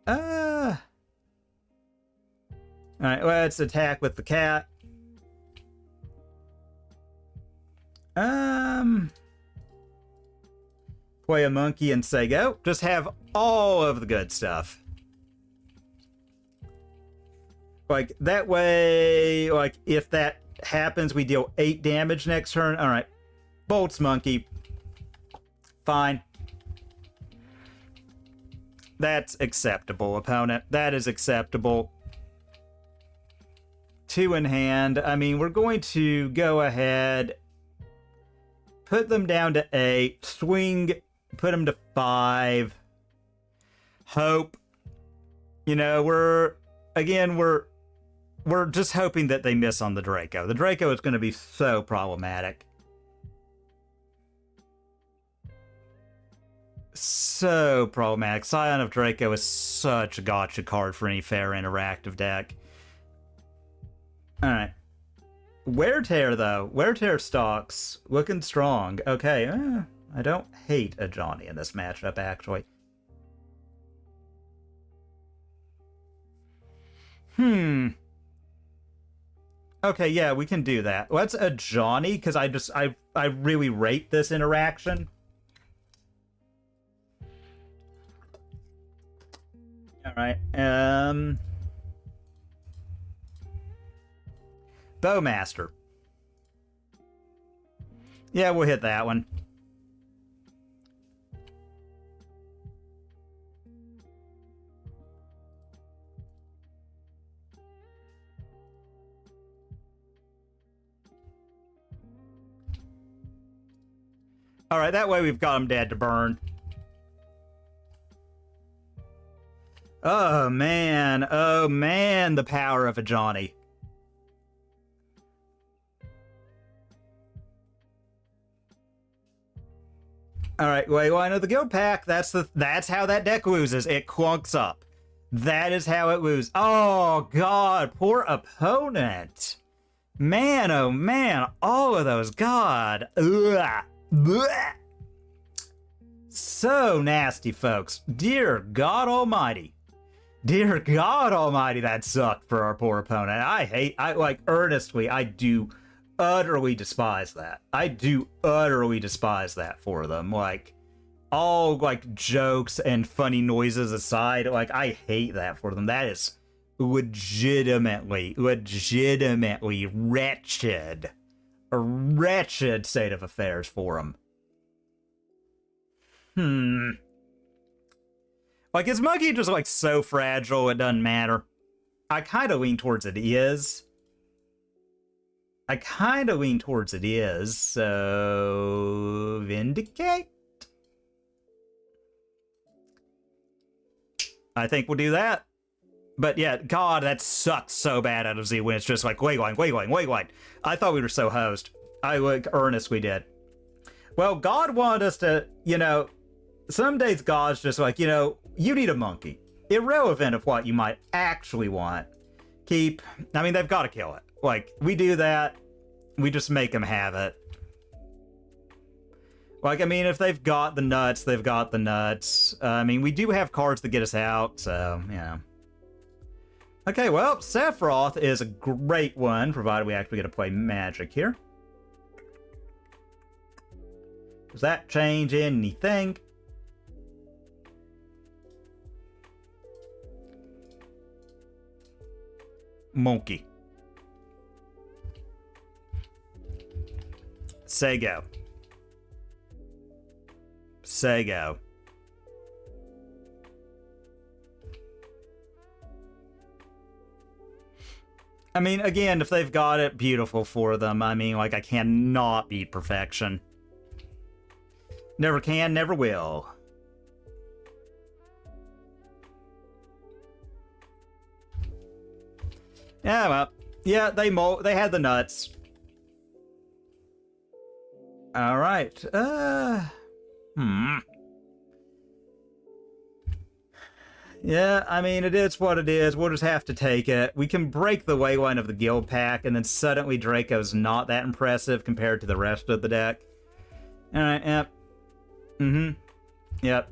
Alright, let's attack with the cat. Play a monkey and say go. Just have all of the good stuff. Like, that way, like, if that happens, we deal 8 damage next turn. Alright. Bolts monkey. Fine. That's acceptable, opponent. That is acceptable. 2 in hand. I mean, we're going to go ahead, put them down to 8, swing, put them to 5. Hope. You know, we're just hoping that they miss on the Draco. The Draco is going to be so problematic. So problematic. Scion of Draco is such a gotcha card for any fair interactive deck. Alright. Wear Tear, though. Wear Tear stocks. Looking strong. Okay. I don't hate a Johnny in this matchup, actually. Okay, yeah, we can do that. Let's a Johnny, because I really rate this interaction. Alright, Bowmaster. Yeah, we'll hit that one. All right, that way we've got him dead to burn. Oh, man, the power of a Johnny. All right, wait, well, I know the guild pack. That's how that deck loses. It clunks up. That is how it loses. Oh, God, poor opponent. Man, oh, man, all of those, God. Ugh. Blech. So nasty, folks. Dear God Almighty. Dear God Almighty, that sucked for our poor opponent. Earnestly, I do utterly despise that. I do utterly despise that for them. Like, all, like, jokes and funny noises aside, like, I hate that for them. That is legitimately wretched. A wretched state of affairs for him. Like, is Monkey just, like, so fragile it doesn't matter? I kind of lean towards it is. So... Vindicate? I think we'll do that. But yeah, God, that sucks so bad out of Z when it's just like, wait. I thought we were so hosed. Earnestly did. Well, God wanted us to, you know, some days God's just like, you know, you need a monkey. Irrelevant of what you might actually want. They've got to kill it. Like, we do that, we just make them have it. Like, I mean, if they've got the nuts, they've got the nuts. We do have cards that get us out, so, you know. Okay, well, Sephiroth is a great one, provided we actually get to play Magic here. Does that change anything? Monkey. Sego. I mean, again, if they've got it, beautiful for them. I mean, like, I cannot beat perfection. Never can, never will. Yeah, well, yeah, they had the nuts. All right. Yeah, I mean, it is what it is. We'll just have to take it. We can break the wayline of the guild pack, and then suddenly Draco's not that impressive compared to the rest of the deck. All right, yep. Yep.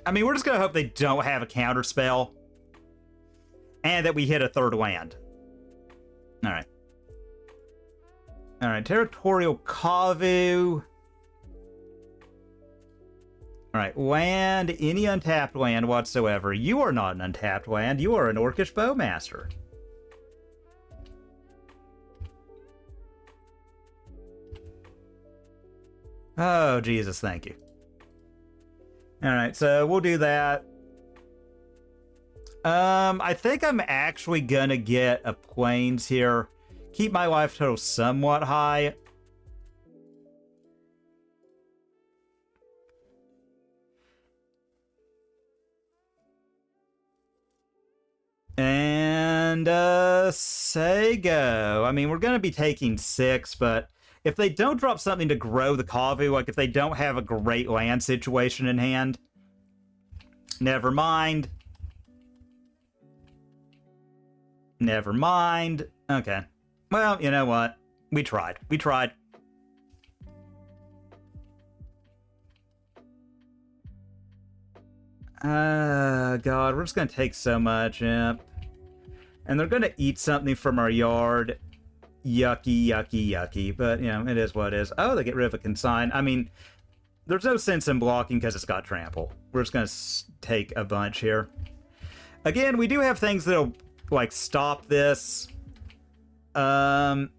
I mean, we're just gonna hope they don't have a counter spell. And that we hit a third land. Alright. Alright, Territorial Kavu. Alright, land, any untapped land whatsoever. You are not an untapped land, you are an Orcish Bowmaster. Oh, Jesus, thank you. Alright, so we'll do that. I think I'm actually gonna get a Plains here. Keep my life total somewhat high. And, say go. I mean, we're gonna be taking 6, but if they don't drop something to grow the Kavu, like if they don't have a great land situation in hand, never mind. Never mind. Okay. Well, you know what? We tried. God, we're just gonna take so much, yep. And they're gonna eat something from our yard. Yucky. But, you know, it is what it is. Oh, they get rid of a consign. I mean, there's no sense in blocking because it's got trample. We're just gonna take a bunch here. Again, we do have things that'll, like, stop this. Man,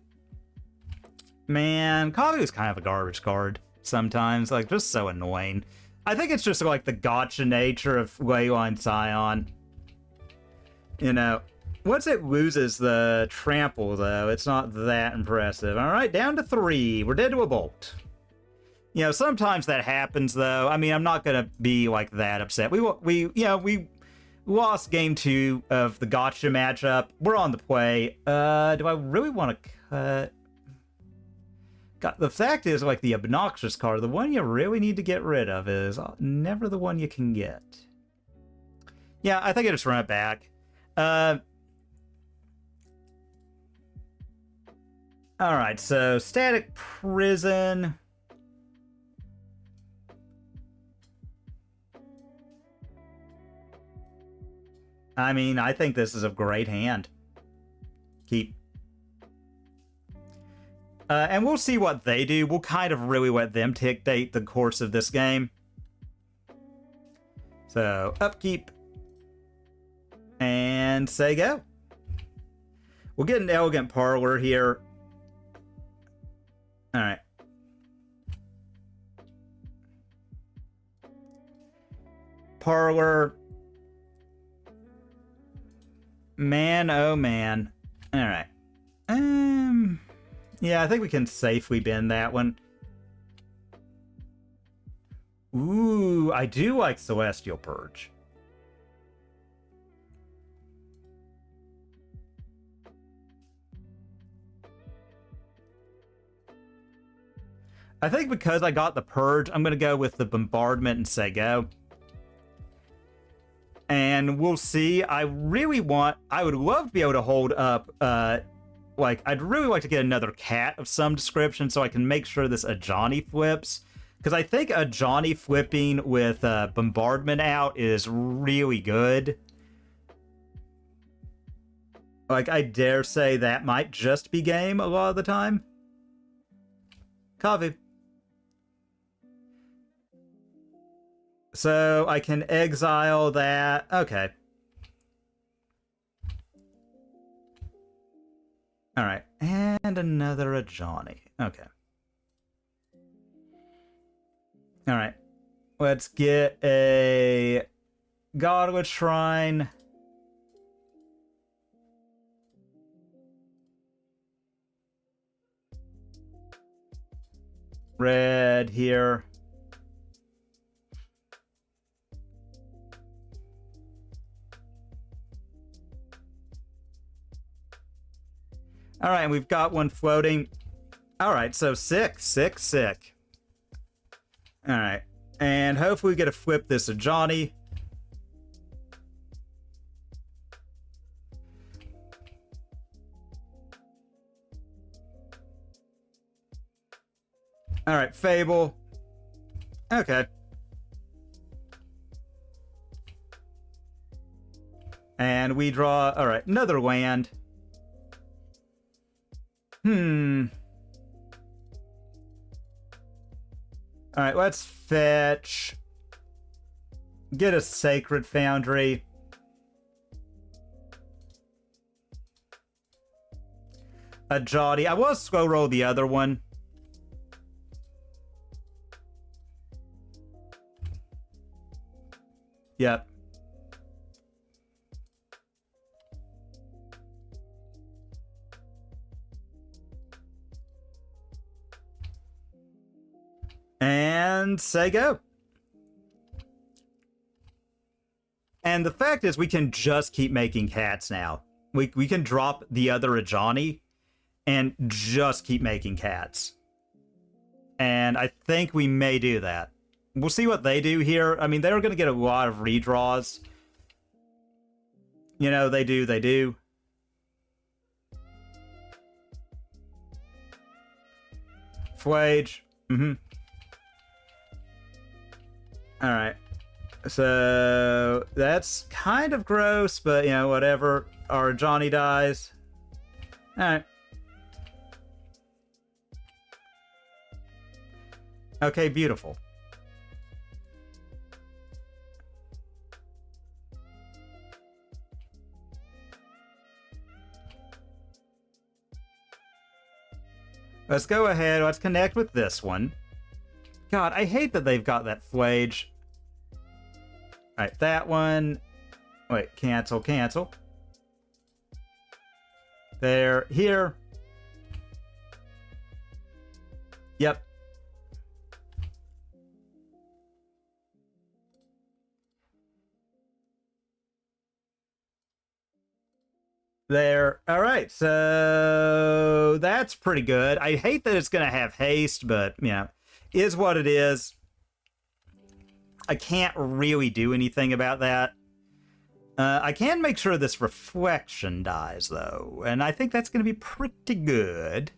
Kavu is kind of a garbage card sometimes. Like, just so annoying. I think it's just like the gotcha nature of Leyline Scion. You know, once it loses the trample, though, it's not that impressive. All right, down to 3. We're dead to a bolt. You know, sometimes that happens, though. I mean, I'm not gonna be like that upset. We lost game 2 of the gotcha matchup. We're on the play. Do I really want to cut? God, the fact is, like, the obnoxious card, the one you really need to get rid of is never the one you can get. Yeah, I think I just run it back. Alright, so Static Prison. I mean, I think this is a great hand. Keep. And we'll see what they do. We'll kind of really let them dictate the course of this game. So, upkeep. And say go. We'll get an Elegant Parlor here. Alright. Parlor. Man, oh man. Alright. Yeah, I think we can safely bin that one. Ooh, I do like Celestial Purge. I think because I got the Purge, I'm going to go with the Bombardment and say go. And we'll see. I would love to be able to hold up, like, I'd really like to get another cat of some description so I can make sure this Ajani flips. Because I think Ajani flipping with Bombardment out is really good. Like, I dare say that might just be game a lot of the time. Kavu. So I can exile that. Okay. Alright. And another Ajani. Okay. Alright. Let's get a Godwood Shrine. Red here. All right, we've got one floating. All right, so sick. All right, and hopefully we get to flip this Ajani. All right, Fable. Okay. And we draw, all right, another land. Alright, let's fetch. Get a Sacred Foundry. A Jotty. I will slow roll the other one. Yep. And say go. And the fact is, we can just keep making cats now. We can drop the other Ajani and just keep making cats. And I think we may do that. We'll see what they do here. I mean, they're going to get a lot of redraws. You know, they do. Flage. Alright. So, that's kind of gross, but, you know, whatever. Our Johnny dies. Alright. Okay, beautiful. Let's go ahead. Let's connect with this one. God, I hate that they've got that flage. All right, that one. Wait, cancel, cancel. There, here. Yep. There. All right, so that's pretty good. I hate that it's going to have haste, but, you know, is what it is. I can't really do anything about that. I can make sure this reflection dies, though, and I think that's going to be pretty good.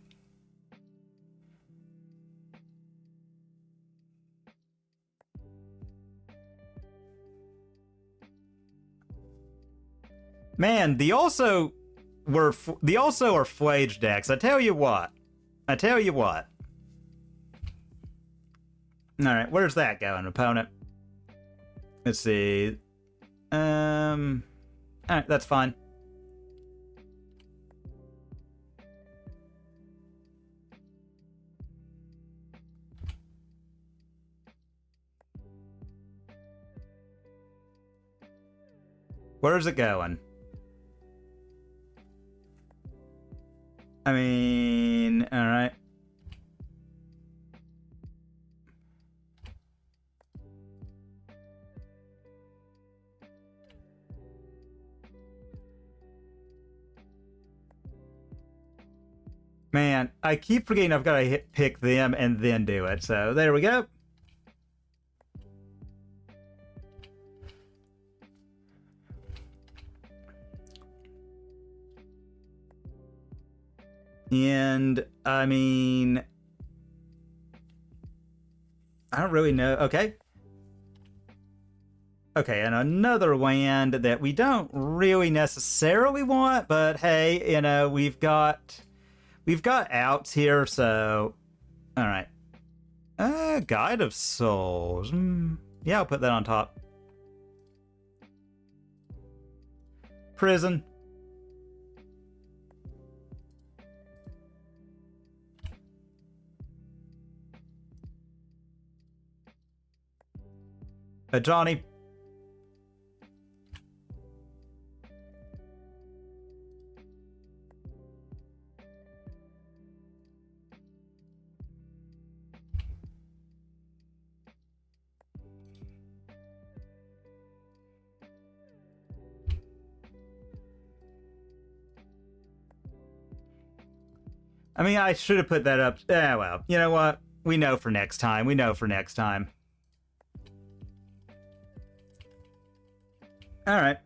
Man, the also are flage decks. I tell you what. I tell you what. All right, where's that going, opponent? Let's see. All right, that's fine. Where's it going? I mean, all right. Man, I keep forgetting I've got to pick them and then do it. So there we go. And, I mean, I don't really know. Okay. Okay, and another land that we don't really necessarily want, but hey, you know, we've got outs here, so all right. Guide of Souls. Yeah, I'll put that on top. Prison. Johnny. I mean, I should have put that up. Well, you know what? We know for next time. We know for next time. All right.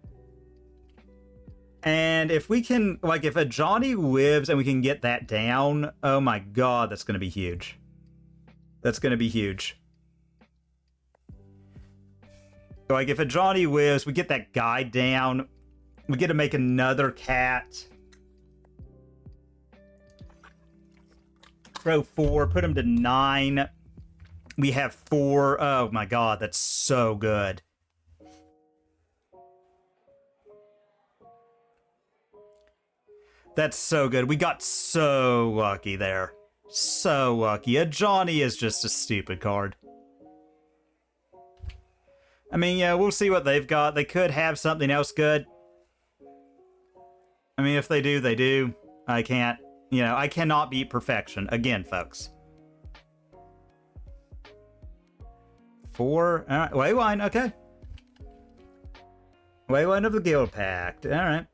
And if we can, like, if a Johnny lives and we can get that down, oh my god, that's going to be huge. That's going to be huge. Like, if a Johnny lives, we get that guy down. We get to make another cat. Throw 4, put him to 9. We have 4. Oh my god, that's so good. That's so good. We got so lucky there. So lucky. A Johnny is just a stupid card. I mean, yeah, we'll see what they've got. They could have something else good. I mean, if they do, they do. I can't, you know, I cannot beat perfection. Again, folks. 4. All right. Wayline, okay. Wayline of the Guild Pact. All right.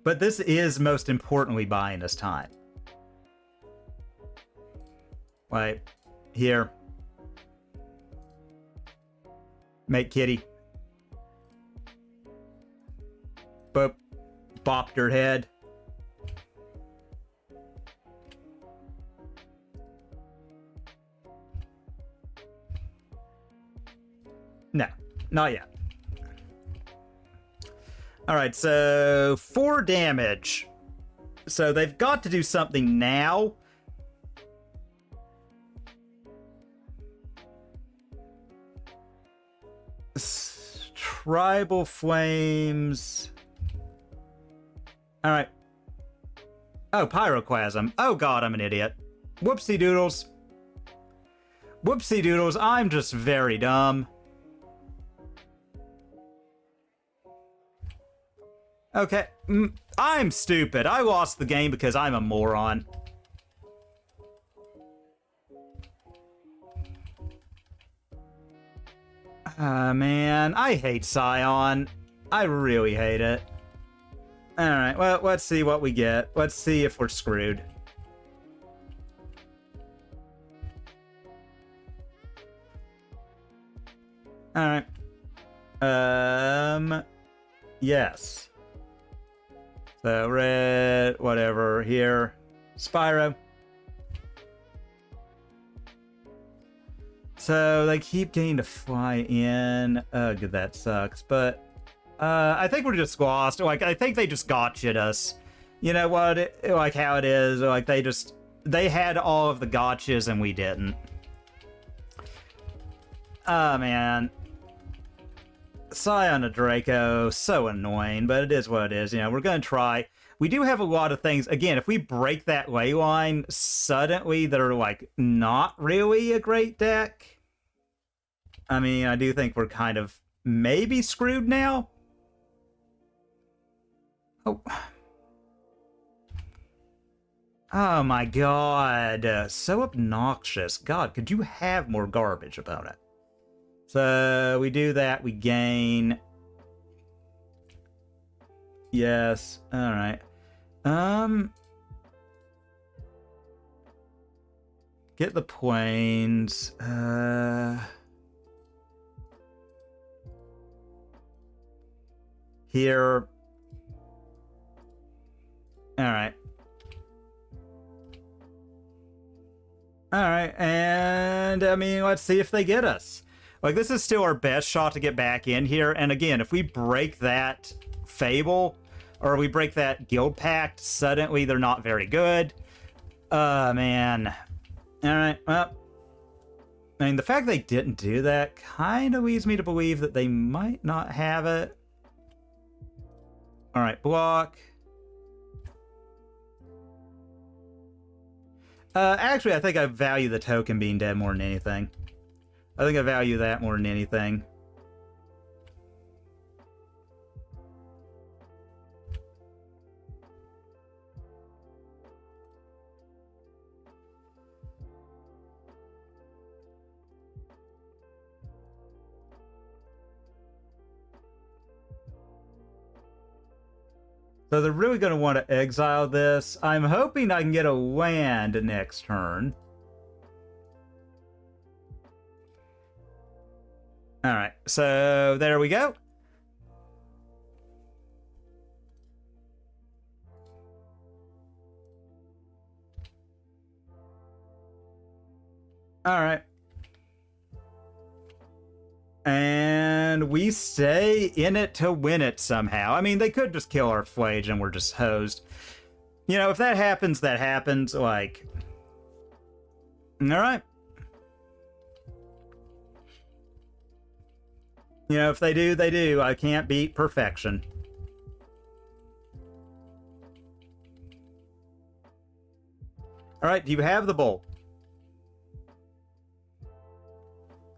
But this is most importantly buying us time. Like, here. Make kitty. Boop. Bopped her head. No, not yet. Alright, so 4 damage. So they've got to do something now. Tribal Flames. Alright. Oh, Pyroclasm. Oh god, I'm an idiot. Whoopsie doodles. Whoopsie doodles, I'm just very dumb. Okay, I'm stupid. I lost the game because I'm a moron. Man, I hate Scion. I really hate it. Alright, well, let's see what we get. Let's see if we're screwed. Alright. Yes. So, red, whatever, here. Spyro. So, they keep getting to fly in. Ugh, that sucks. But, I think we're just lost. Like, I think they just gotcha'd us. You know what? Like, how it is. Like, they had all of the gotchas and we didn't. Oh, man. Scion of Draco, so annoying, but it is what it is. You know, we're going to try. We do have a lot of things. Again, if we break that ley line, suddenly they're, like, not really a great deck. I mean, I do think we're kind of maybe screwed now. Oh. Oh my god. So obnoxious. God, could you have more garbage about it? So we do that, we gain. Yes, alright. Get the planes. Here. Alright. Alright, and I mean, let's see if they get us. Like, this is still our best shot to get back in here. And again, if we break that Fable, or we break that Guild Pact, suddenly they're not very good. Man. Alright, well. I mean, the fact they didn't do that kind of leads me to believe that they might not have it. Alright, block. Actually, I think I value the token being dead more than anything. I think I value that more than anything. So they're really going to want to exile this. I'm hoping I can get a land next turn. Alright, so there we go. Alright. And we stay in it to win it somehow. I mean, they could just kill our Flage and we're just hosed. You know, if that happens, that happens. Like, alright. You know, if they do, they do. I can't beat perfection. Alright, do you have the bolt?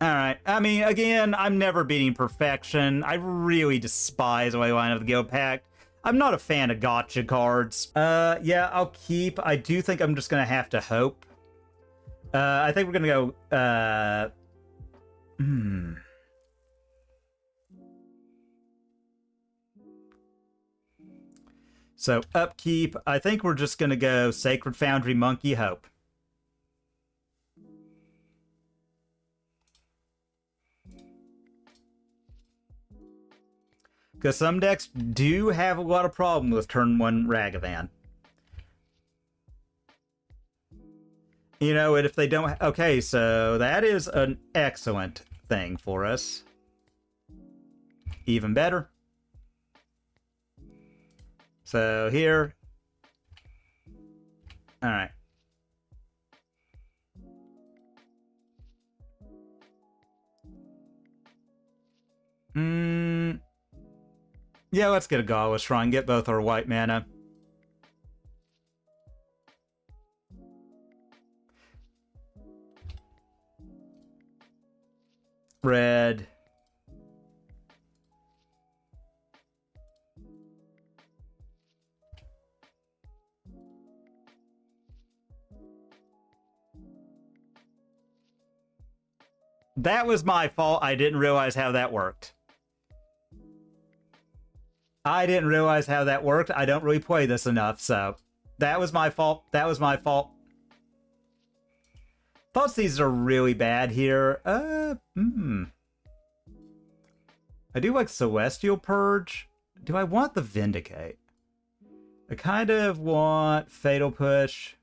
Alright, I mean, again, I'm never beating perfection. I really despise the line of the Guild Pact. I'm not a fan of gotcha cards. Yeah, I'll keep. I do think I'm just gonna have to hope. I think we're gonna go, So, upkeep. I think we're just gonna go Sacred Foundry, Monkey, Hope. Because some decks do have a lot of problems with turn 1 Ragavan. You know, and if they don't... Okay, so that is an excellent thing for us. Even better. So here. Alright. Yeah, let's get a Godless Shrine. Get both our white mana. red. That was my fault. I didn't realize how that worked. I didn't realize how that worked. I don't really play this enough, so that was my fault. That was my fault. Thoughts these are really bad here. I do like Celestial Purge. Do I want the Vindicate? I kind of want Fatal Push.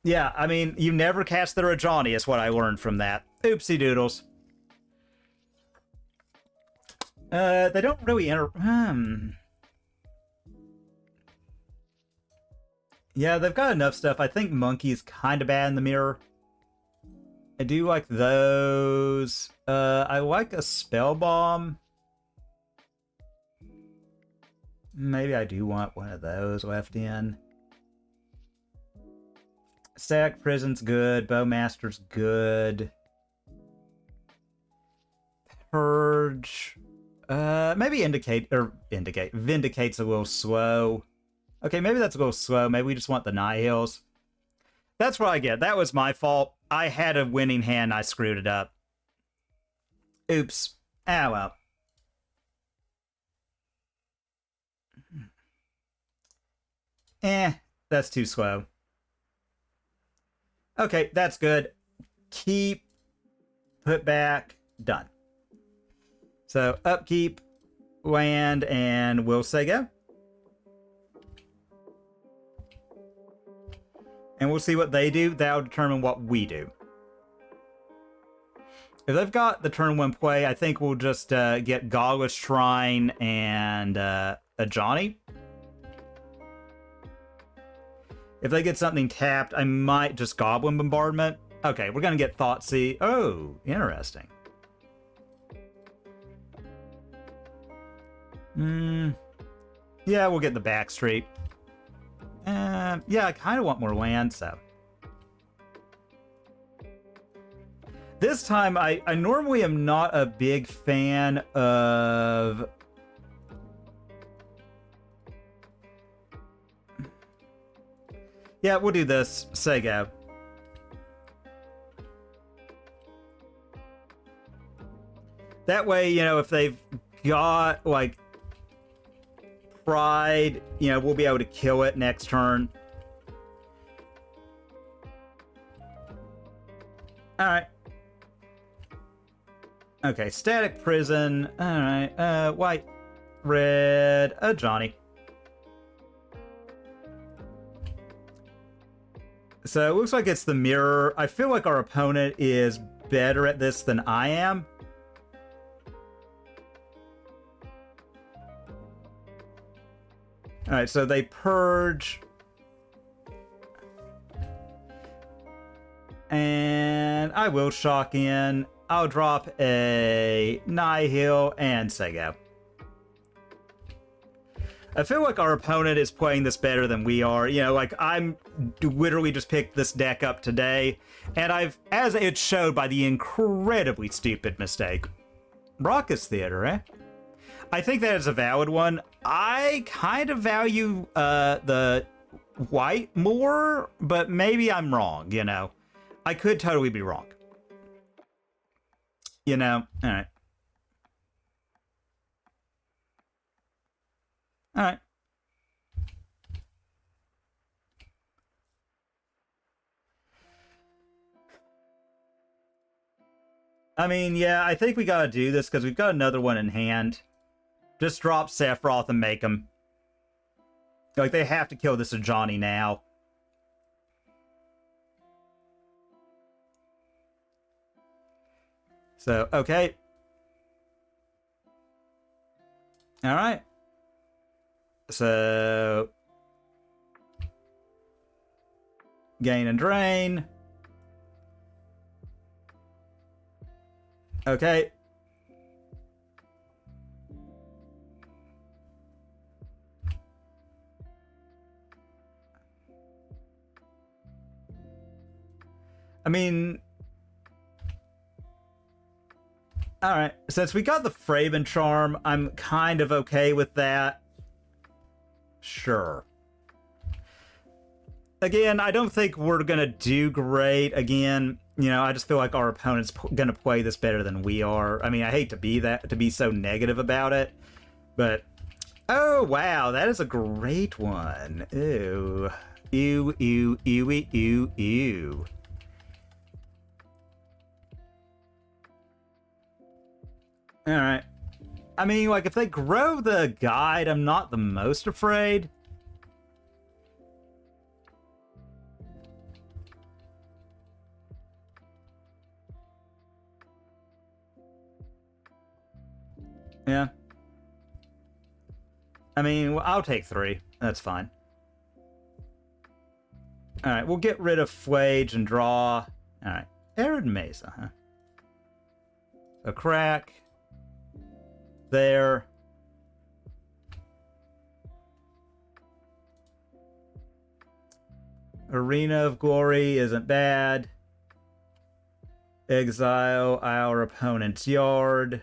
Yeah, I mean, you never cast the Rajani is what I learned from that. Oopsie doodles. They don't really enter... Yeah, they've got enough stuff. I think Monkey's kind of bad in the mirror. I do like those. I like a Spell Bomb. Maybe I do want one of those left in. Static Prison's good. Bowmaster's good. Purge. Maybe Vindicate's a little slow. Okay, maybe that's a little slow. Maybe we just want the Nihils. That's what I get. That was my fault. I had a winning hand. I screwed it up. Oops. Ah, well. That's too slow. Okay, that's good. Keep. Put back. Done. So, upkeep, land, and we'll say go. And we'll see what they do. That'll determine what we do. If they've got the turn 1 play, I think we'll just get Godless Shrine and a Johnny. If they get something tapped, I might just Goblin Bombardment. Okay, we're going to get Thoughtseize. Oh, interesting. Yeah, we'll get the Backstreet. Yeah, I kind of want more land, so. This time, I normally am not a big fan of... Yeah, we'll do this. Say go. That way, you know, if they've got, like, Pride, you know, we'll be able to kill it next turn. Alright. Okay, Static Prison. Alright, white, red, a Johnny. So it looks like it's the mirror. I feel like our opponent is better at this than I am. Alright, so they purge. And I will shock in. I'll drop a Nihil and say go. I feel like our opponent is playing this better than we are. You know, like, I'm literally just picked this deck up today, and I've, as it showed by the incredibly stupid mistake. Raucous Theater, eh? I think that is a valid one. I kind of value the white more, but maybe I'm wrong, you know. I could totally be wrong. You know, alright. Alright. I mean, yeah, I think we gotta do this because we've got another one in hand. Just drop Sephiroth and make him. Like, they have to kill this Ajani now. So, okay. Alright. So... Gain and drain. Okay. I mean... Alright, since we got the Fraven Charm, I'm kind of okay with that. Sure. Again, I don't think we're gonna do great. Again, you know, I just feel like our opponent's gonna play this better than we are. I mean, I hate to be so negative about it, but... Oh, wow, that is a great one. Ew. Ew, ew, ew, ew, ew. Alright. I mean, like, if they grow the guide, I'm not the most afraid. Yeah. I mean, well, I'll take 3. That's fine. Alright, we'll get rid of Flage and draw. Alright. Arid Mesa, huh? A crack. There. Arena of Glory isn't bad. Exile our opponent's yard.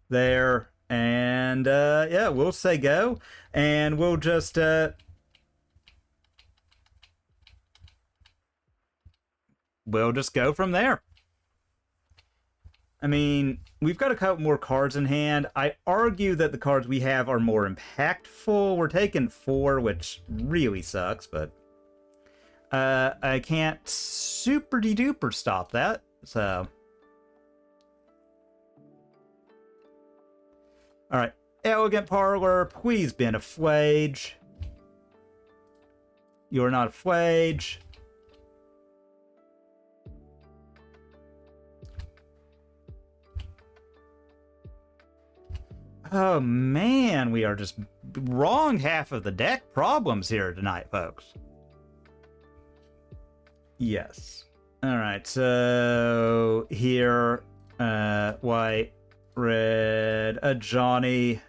There. And, yeah, we'll say go. And we'll just, we'll just go from there. I mean, we've got a couple more cards in hand. I argue that the cards we have are more impactful. We're taking 4, which really sucks, but I can't super-de-duper stop that, so... Alright, Elegant Parlor, please ban a Flage. You're not a Flage. Oh man, we are just wrong half of the deck problems here tonight, folks. Yes. Alright, so here, white, red, a Johnny.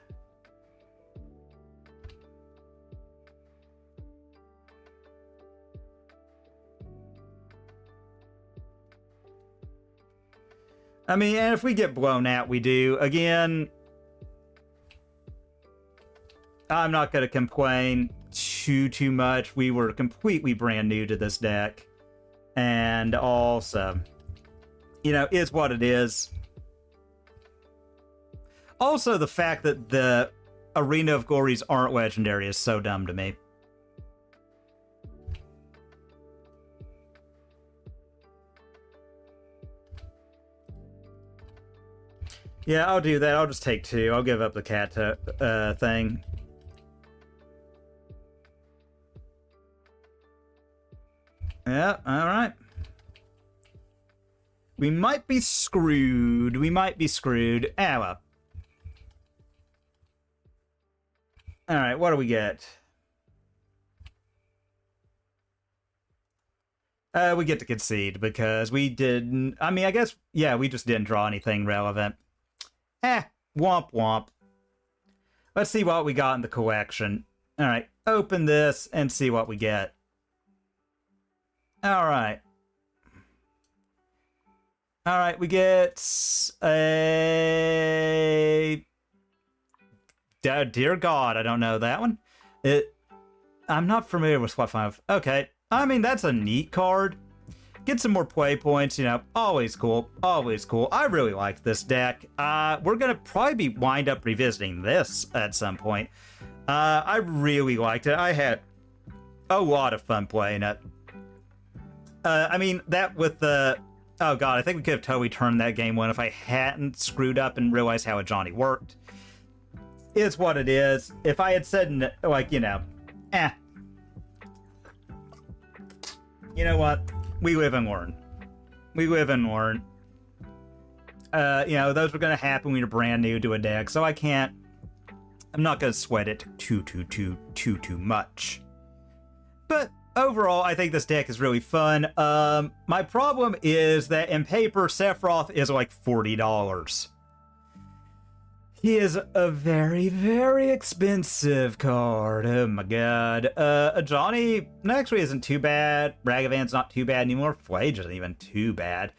I mean, and if we get blown out, we do. Again, I'm not going to complain too much. We were completely brand new to this deck. And also, you know, is what it is. Also, the fact that the Arena of Glories aren't legendary is so dumb to me. Yeah, I'll do that. I'll just take 2. I'll give up the cat thing. Yeah, alright. We might be screwed. We might be screwed. Ah, well. Alright, what do we get? We get to concede because we didn't... I mean, I guess, yeah, we just didn't draw anything relevant. Womp womp. Let's see what we got in the collection. Alright, open this and see what we get. Alright. Alright, we get a... Dear God, I don't know that one. I'm not familiar with SWAT 5. Okay, I mean, that's a neat card. Get some more play points, you know, always cool, always cool. I really liked this deck. We're gonna probably wind up revisiting this at some point. I really liked it. I had a lot of fun playing it. I mean, that with the... Oh god, I think we could have totally turned that game one if I hadn't screwed up and realized how a Johnny worked. It's what it is. If I had said, like, you know, you know what? We live and learn. We live and learn. You know, those were going to happen when you're brand new to a deck, so I can't... I'm not going to sweat it too much. But overall, I think this deck is really fun. My problem is that in paper, Sephiroth is like $40. He is a very, very expensive card. Oh my god. Johnny actually isn't too bad. Ragavan's not too bad anymore. Flage isn't even too bad.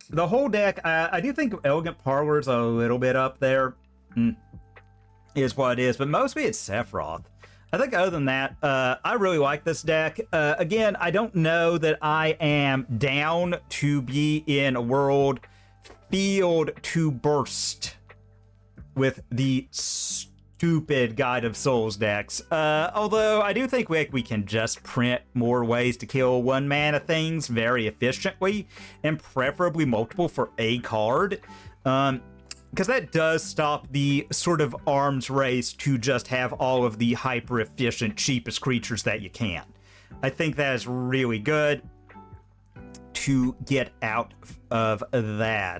The whole deck, I do think Elegant Parlor's a little bit up there. Is what it is, but mostly it's Sephiroth. I think other than that, I really like this deck. Again, I don't know that I am down to be in a world field to burst with the stupid Guide of Souls decks. Although I do think we can just print more ways to kill 1-mana things very efficiently, and preferably multiple for a card. Because that does stop the sort of arms race to just have all of the hyper-efficient, cheapest creatures that you can. I think that is really good to get out of that.